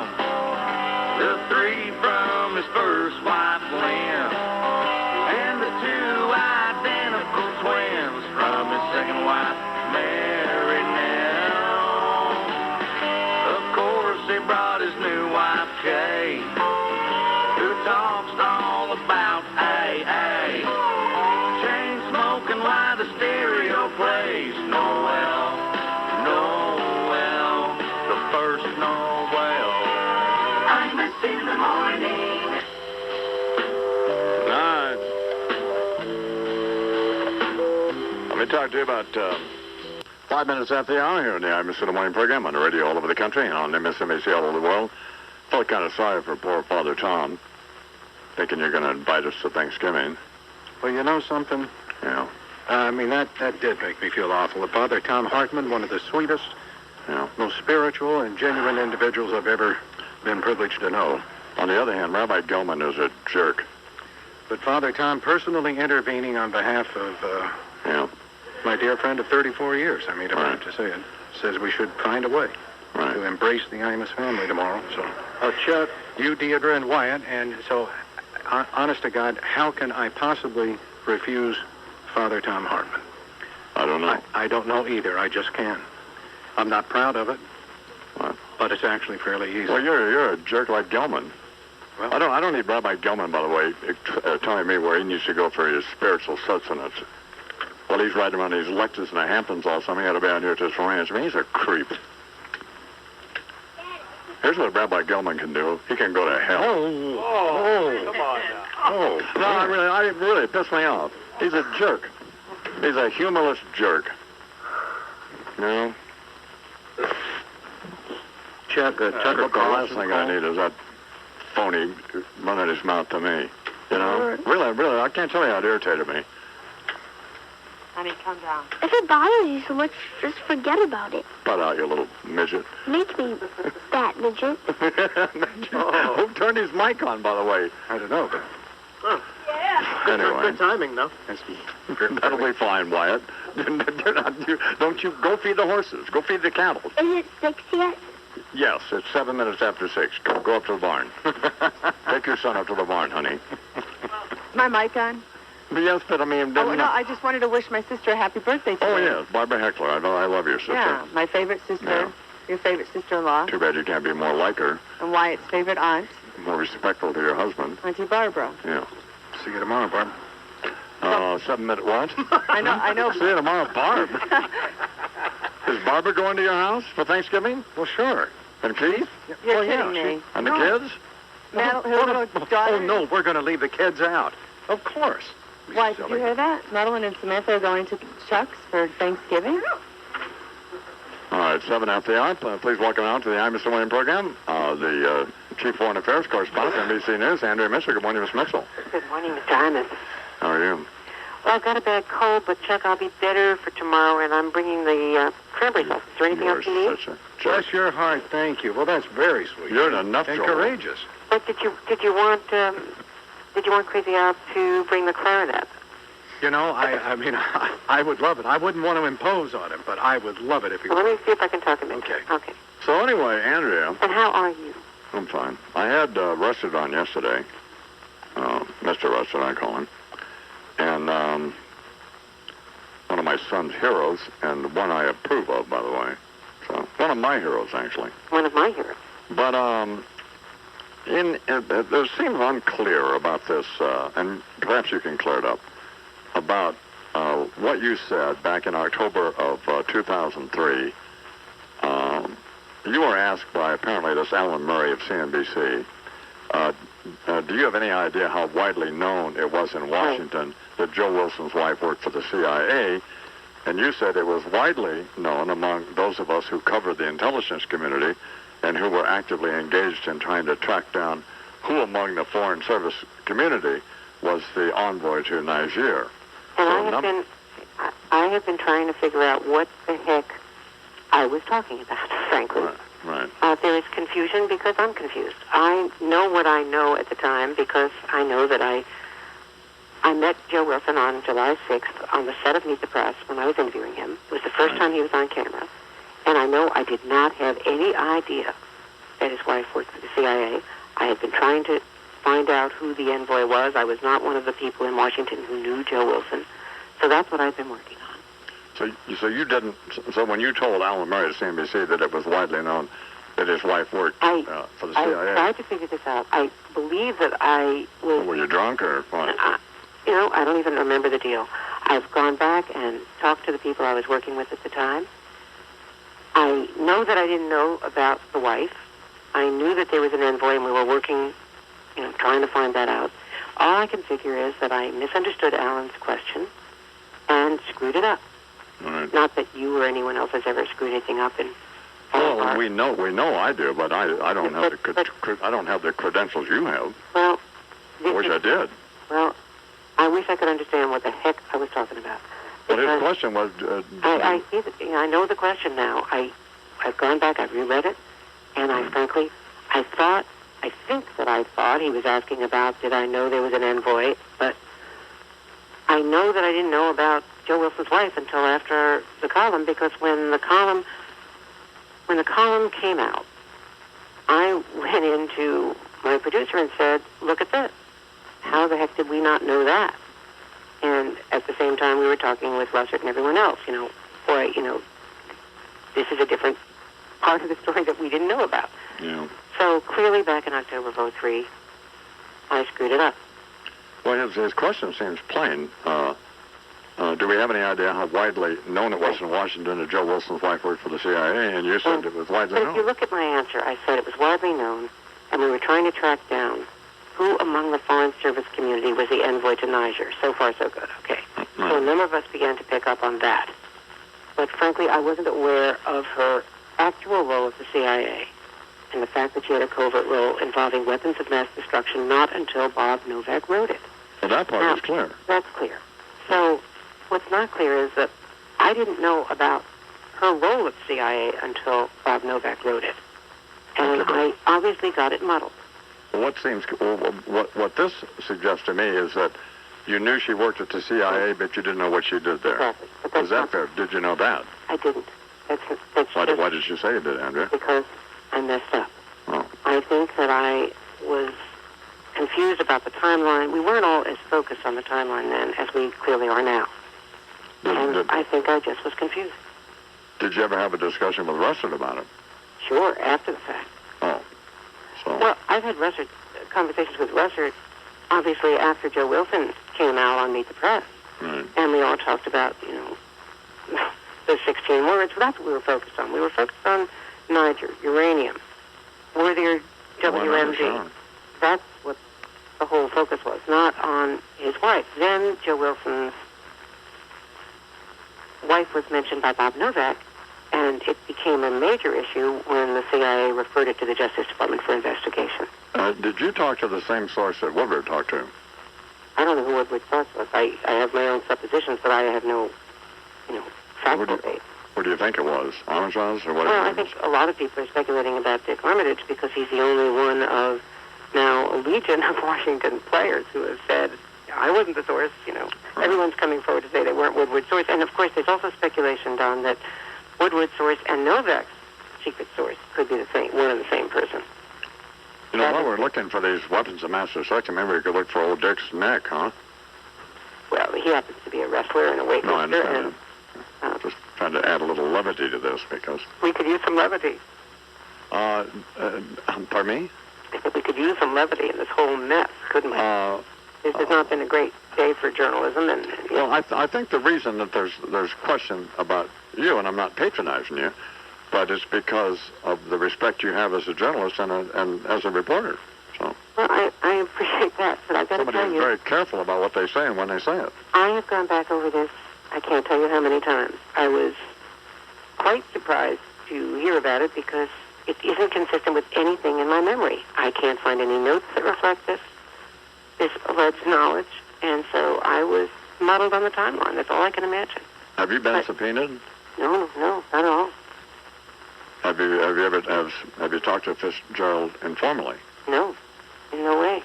S10: the 3 from his first wife Lynn, and the 2 identical twins from his second wife Mary Nell. Of course he brought his new wife Kay, who talks all about AA, chain smoking while the stereo plays Noel, Noel, the first Noel. I'm a in the morning.
S2: All right. Let me talk to you about 5 minutes after the hour here in the I'm in the morning program on the radio all over the country and on MSNBC all over the world. Felt kind of sorry for poor Father Tom, thinking you're going to invite us to Thanksgiving.
S1: Well, you know something?
S2: Yeah.
S1: I mean, that did make me feel awful. Father Tom Hartman, one of the sweetest, most spiritual and genuine individuals I've ever been privileged to know.
S2: On the other hand, Rabbi Gelman is a jerk.
S1: But Father Tom personally intervening on behalf of my dear friend of 34 years, I mean, I have to say it, says we should find a way to embrace the Imus family tomorrow. So, Chuck, you, Deidre, and Wyatt, and so, honest to God, how can I possibly refuse Father Tom Hartman?
S2: I don't know.
S1: I don't know either. I just can't. I'm not proud of it, but it's actually fairly easy.
S2: Well, you're a jerk like Gelman. Well, I don't need Rabbi Gilman, by the way, telling me where he needs to go for his spiritual sustenance. Well, he's riding around these Lexus in the Hamptons all summer. He had to be out here at this ranch. I mean, he's a creep. Here's what Rabbi Gilman can do. He can go to hell.
S10: Oh, come on now.
S2: Oh, no, I really pissed me off. He's a jerk. He's a humorless jerk. You know?
S1: Tucker
S2: The last thing I need is that phony running his mouth to me. You know? Really, I can't tell you how it irritated me.
S15: Honey, calm down.
S5: If it bothers you so much, just forget about it.
S2: Butt out, you little midget.
S5: Make me that midget.
S2: Who turned his mic on, by the way?
S1: I don't know, but...
S2: Anyway.
S1: Good timing, though.
S2: That'll be fine, Wyatt. Don't you go feed the horses. Go feed the cattle.
S5: Is it 6 yet?
S2: Yes, it's 7 minutes after 6. Go up to the barn. Take your son up to the barn, honey.
S15: Is my mic on?
S2: Yes, but I mean...
S15: Oh, no, I just wanted to wish my sister a happy birthday today.
S2: Oh, yes, Barbara Heckler. I love your sister.
S15: Yeah, my favorite sister,
S2: Yeah.
S15: your favorite sister-in-law,
S2: Too bad you can't be more like her.
S15: and Wyatt's favorite aunt,
S2: More respectful to your husband.
S15: Auntie Barbara.
S2: Yeah.
S1: See you tomorrow, Barb.
S2: 7 minute what?
S15: I know.
S2: See you tomorrow, Barb. Is Barbara going to your house for Thanksgiving?
S1: Well, sure.
S2: And Keith?
S15: You're kidding me.
S2: And the kids?
S15: Her little daughter.
S1: Oh, no, we're going to leave the kids out. Of course.
S15: Why, did you hear that? Madeline and Samantha are going to Chuck's for Thanksgiving.
S2: All right, 7 after the hour. Please welcome out to the I'm Mr. Wayne program. The Chief Foreign Affairs Correspondent, NBC News, Andrea Mitchell. Good morning, Miss Mitchell.
S16: Good morning, Mr. Imus.
S2: How are you?
S16: Well, I've got a bad cold, but Chuck, I'll be better for tomorrow, and I'm bringing the cranberry sauce. Is there anything else you need?
S1: Bless your heart, thank you. Well, that's very sweet.
S2: You're enough
S1: and
S2: trouble.
S1: courageous.
S16: But did you want Crazy Al to bring the clarinet?
S1: You know, I mean, I would love it. I wouldn't want to impose on him, but I would love it if he
S16: Well,
S1: would.
S16: let me see if I can talk him into
S1: Okay.
S16: it. Okay.
S2: So anyway, Andrea.
S16: And how are you?
S2: I'm fine. I had Rusted on yesterday. Mr. Rusted, I call him. And one of my son's heroes, and one I approve of, by the way. So one of my heroes, actually.
S16: One of my heroes.
S2: But there seems unclear about this, and perhaps you can clear it up, about what you said back in October of 2003. You were asked by apparently this Alan Murray of CNBC, do you have any idea how widely known it was in Washington that Joe Wilson's wife worked for the CIA? And you said it was widely known among those of us who covered the intelligence community and who were actively engaged in trying to track down who among the Foreign Service community was the envoy to Niger.
S16: And I have been trying to figure out what the heck I was talking about, frankly.
S2: Right.
S16: There is confusion because I'm confused. I know what I know at the time because I know that I met Joe Wilson on July 6th on the set of Meet the Press when I was interviewing him. It was the first time he was on camera. And I know I did not have any idea that his wife worked for the CIA. I had been trying to find out who the envoy was. I was not one of the people in Washington who knew Joe Wilson. So that's what I've been working on.
S2: So you didn't. So when you told Alan Murray at CNBC that it was widely known that his wife worked for the CIA,
S16: I tried to figure this out. I believe that I was.
S2: Were you drunk or what?
S16: I don't even remember the deal. I've gone back and talked to the people I was working with at the time. I know that I didn't know about the wife. I knew that there was an envoy, and we were working, trying to find that out. All I can figure is that I misunderstood Alan's question and screwed it up.
S2: Right.
S16: Not that you or anyone else has ever screwed anything up.
S2: Well, we know I do, but I don't have I don't have the credentials you have.
S16: Well,
S2: I wish I did.
S16: Well, I wish I could understand what the heck I was talking about.
S2: Well, his question was.
S16: I know the question now. I've gone back. I've reread it, and I think that I thought he was asking about did I know there was an envoy, but I know that I didn't know about Joe Wilson's wife until after the column, because when the column came out, I went into my producer and said, "Look at this. How the heck did we not know that?" And at the same time, we were talking with Russert and everyone else. This is a different part of the story that we didn't know about.
S2: Yeah.
S16: So clearly, back in October of 2003, I screwed it up.
S2: Well, his question seems plain. Do we have any idea how widely known it was in Washington that Joe Wilson's wife worked for the CIA? And you said it was widely
S16: But
S2: known.
S16: if you look at my answer, I said it was widely known, and we were trying to track down who among the Foreign Service community was the envoy to Niger. So far, so good. Okay. So a number of us began to pick up on that. But frankly, I wasn't aware of her actual role at the CIA and the fact that she had a covert role involving weapons of mass destruction not until Bob Novak wrote it.
S2: Well, that part is clear.
S16: That's clear. So what's not clear is that I didn't know about her role at the CIA until Bob Novak wrote it. And I obviously got it muddled.
S2: Well, what this suggests to me is that you knew she worked at the CIA, but you didn't know what she did there.
S16: Exactly.
S2: Is that fair? Did you know that?
S16: I didn't.
S2: Why did you say you did, Andrea?
S16: Because I messed up.
S2: Oh.
S16: I think that I was confused about the timeline. We weren't all as focused on the timeline then as we clearly are now. I think I just was confused.
S2: Did you ever have a discussion with Russert about it?
S16: Sure, after the fact.
S2: Oh. So.
S16: Well, I've had conversations with Russert, obviously after Joe Wilson came out on Meet the Press.
S2: Right.
S16: And we all talked about, the 16 words. Well, that's what we were focused on. We were focused on Niger, uranium, were there WMD.
S2: Sure.
S16: That's what the whole focus was, not on his wife. Then Joe Wilson's wife was mentioned by Bob Novak, and it became a major issue when the CIA referred it to the Justice Department for investigation.
S2: Did you talk to the same source that Woodward talked to?
S16: I don't know who Woodward's source was. I have my own suppositions, but I have no, factual data.
S2: What do you think it was? Armstrong's or what?
S16: Well, I think a lot of people are speculating about Dick Armitage because he's the only one of now a legion of Washington players who have said, I wasn't the source, Everyone's coming forward to say they weren't Woodward's source. And, of course, there's also speculation, Don, that Woodward's source and Novak's secret source could be one and the same person.
S2: While we're looking for these weapons of mass destruction, maybe we could look for old Dick's neck, huh?
S16: Well, he happens to be a wrestler and a weightlifter.
S2: No, I understand. Just trying to add a little levity to this because...
S16: We could use some levity.
S2: Pardon me?
S16: I think we could use some levity in this whole mess, couldn't we? This has not been a great day for journalism.
S2: Well, I think the reason that there's question about you, and I'm not patronizing you, but it's because of the respect you have as a journalist and as a reporter. So.
S16: Well, I appreciate that, but I've got to tell you...
S2: Somebody is very careful about what they say and when they say it.
S16: I have gone back over this, I can't tell you how many times. I was quite surprised to hear about it because it isn't consistent with anything in my memory. I can't find any notes that reflect this alleged knowledge, and so I was muddled on the timeline. That's all I can imagine.
S2: Have you been subpoenaed?
S16: No, not at all.
S2: Have you talked to Fitzgerald informally?
S16: No, in no way.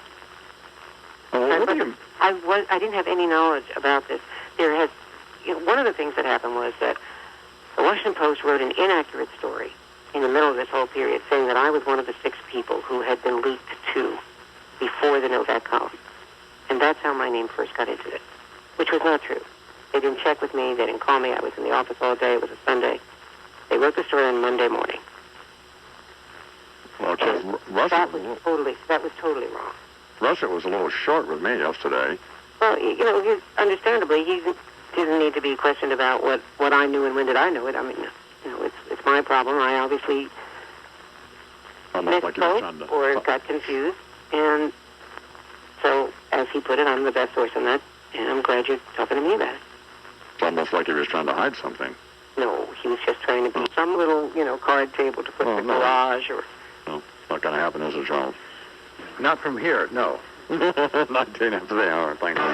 S16: I didn't have any knowledge about this. One of the things that happened was that the Washington Post wrote an inaccurate story in the middle of this whole period, saying that I was one of the 6 people who had been leaked to before the Novak column. And that's how my name first got into it, which was not true. They didn't check with me. They didn't call me. I was in the office all day. It was a Sunday. They wrote the story on Monday morning.
S2: Well,
S16: that was totally wrong.
S2: Russert was a little short with me yesterday.
S16: Well, understandably, he didn't need to be questioned about what I knew and when did I know it. I mean, it's my problem. I obviously misspoke or got confused. And so, as he put it, I'm the best source on that, and I'm glad you're talking to me about it.
S2: It's almost like he was trying to hide something.
S16: No, he was just trying to be some little, card table to put in the garage or...
S2: No, it's not going to happen, is it, Charles?
S1: Not from here, no.
S2: 19 after the hour, thank you.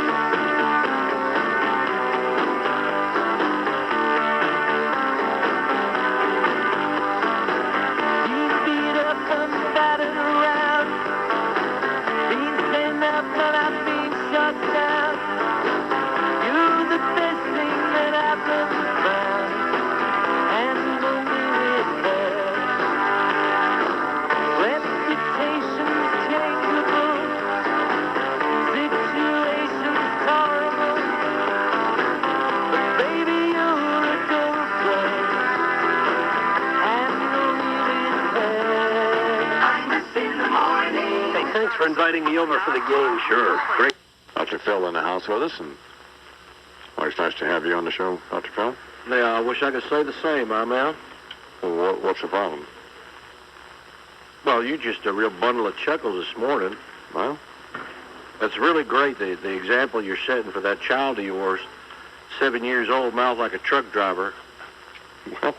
S17: for inviting me over for the game.
S13: Sure. Great.
S2: Dr. Phil in the house with us, and always nice to have you on the show, Dr. Phil.
S17: Yeah, I wish I could say the same, man.
S2: Well, what's the problem?
S17: Well, you just a real bundle of chuckles this morning.
S2: Well?
S17: That's really great, the example you're setting for that child of yours. 7 years old, mouth like a truck driver.
S2: Well,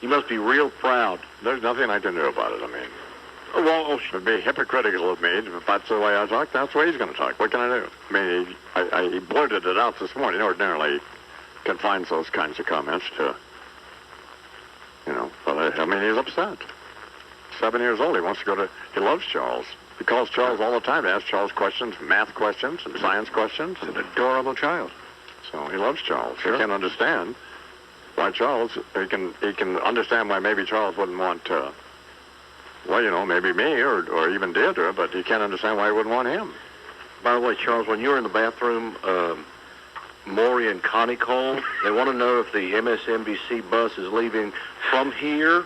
S17: you must be real proud.
S2: There's nothing I can do about it, I mean.
S17: Well,
S2: it would be hypocritical of me if that's the way I talk. That's the way he's going to talk. What can I do? I mean, he blurted it out this morning. Ordinarily confines those kinds of comments to, but I mean, he's upset. 7 years old. He wants to go to, he loves Charles. He calls Charles all the time to ask Charles questions, math questions, and science questions.
S17: He's an adorable child.
S2: So he loves Charles.
S17: Sure.
S2: He can understand why Charles, he can understand why maybe Charles wouldn't want, maybe me or even Deirdre, but he can't understand why he wouldn't want him.
S17: By the way, Charles, when you were in the bathroom, Maury and Connie called. They want to know if the MSNBC bus is leaving from here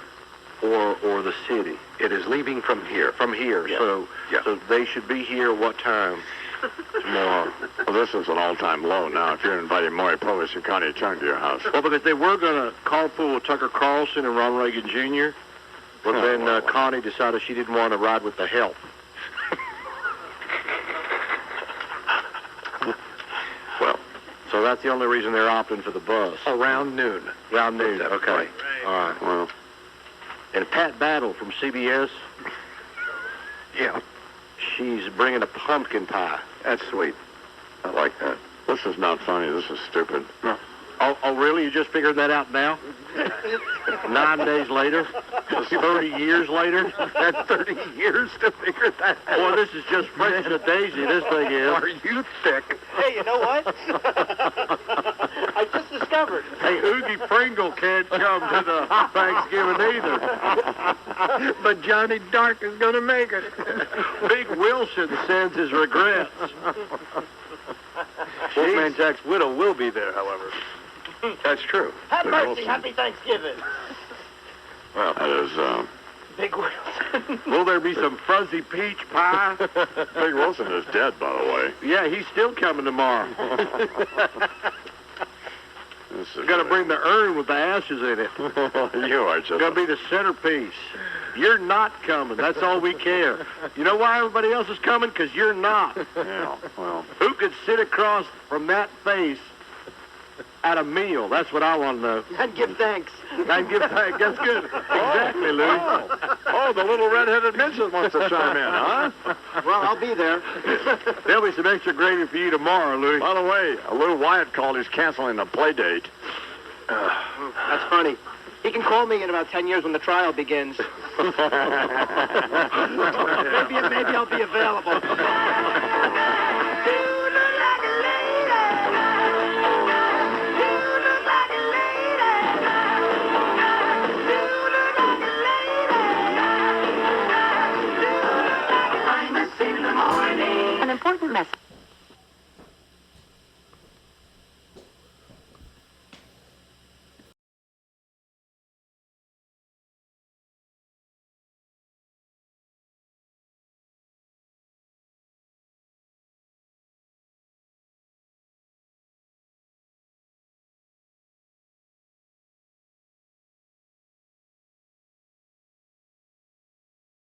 S17: or the city.
S13: It is leaving from here.
S17: From here.
S13: Yeah.
S17: So
S13: Yeah.
S17: they should be here what time tomorrow?
S2: Well, this is an all-time low now if you're inviting Maury Povich and Connie Chung to your house.
S17: Well, because they were going to carpool with Tucker Carlson and Ron Reagan Jr., but then Connie decided she didn't want to ride with the help.
S13: Well,
S17: so that's the only reason they're opting for the bus.
S13: Around noon.
S17: Around noon,
S13: That's
S17: okay.
S13: right.
S17: All right.
S2: Well,
S17: And Pat Battle from CBS,
S13: Yeah.
S17: she's bringing a pumpkin pie.
S13: That's sweet. I like that.
S2: this is not funny. This is stupid.
S13: No.
S17: Oh, really? You just figured that out now? 9 days later? 30 years later?
S13: That's 30 years to figure that out.
S17: Boy, this is just fresh as a daisy, this thing is.
S13: Are you thick?
S3: Hey, you know what? I just discovered.
S17: Hey, Oogie Pringle can't come to the Thanksgiving either.
S13: But Johnny Dark is going to make it.
S17: Big Wilson sends his regrets. Wolfman Jack's widow will be there, however.
S13: That's true.
S3: Have
S2: Big
S3: mercy.
S2: Wilson.
S3: Happy Thanksgiving.
S2: Well, that is,
S3: Big Wilson.
S17: Will there be some fuzzy peach pie?
S2: Big Wilson is dead, by the way.
S17: Yeah, he's still coming tomorrow.
S2: This is
S17: Got to bring the urn with the ashes in it.
S2: You are just...
S17: Going to be the centerpiece. You're not coming. That's all we care. You know why everybody else is coming? Because you're not.
S2: Yeah, well...
S17: Who could sit across from that face at a meal? That's what I want to know.
S3: And give thanks.
S17: And give thanks. That's good. Exactly, Lou.
S2: Oh, the little red-headed midget wants to chime in, huh?
S3: Well, I'll be there.
S17: There'll be some extra gravy for you tomorrow, Louis.
S2: By the way, Lou Wyatt called. He's canceling the play date.
S3: That's funny. He can call me in about 10 years when the trial begins. maybe I'll be available.
S11: An important message.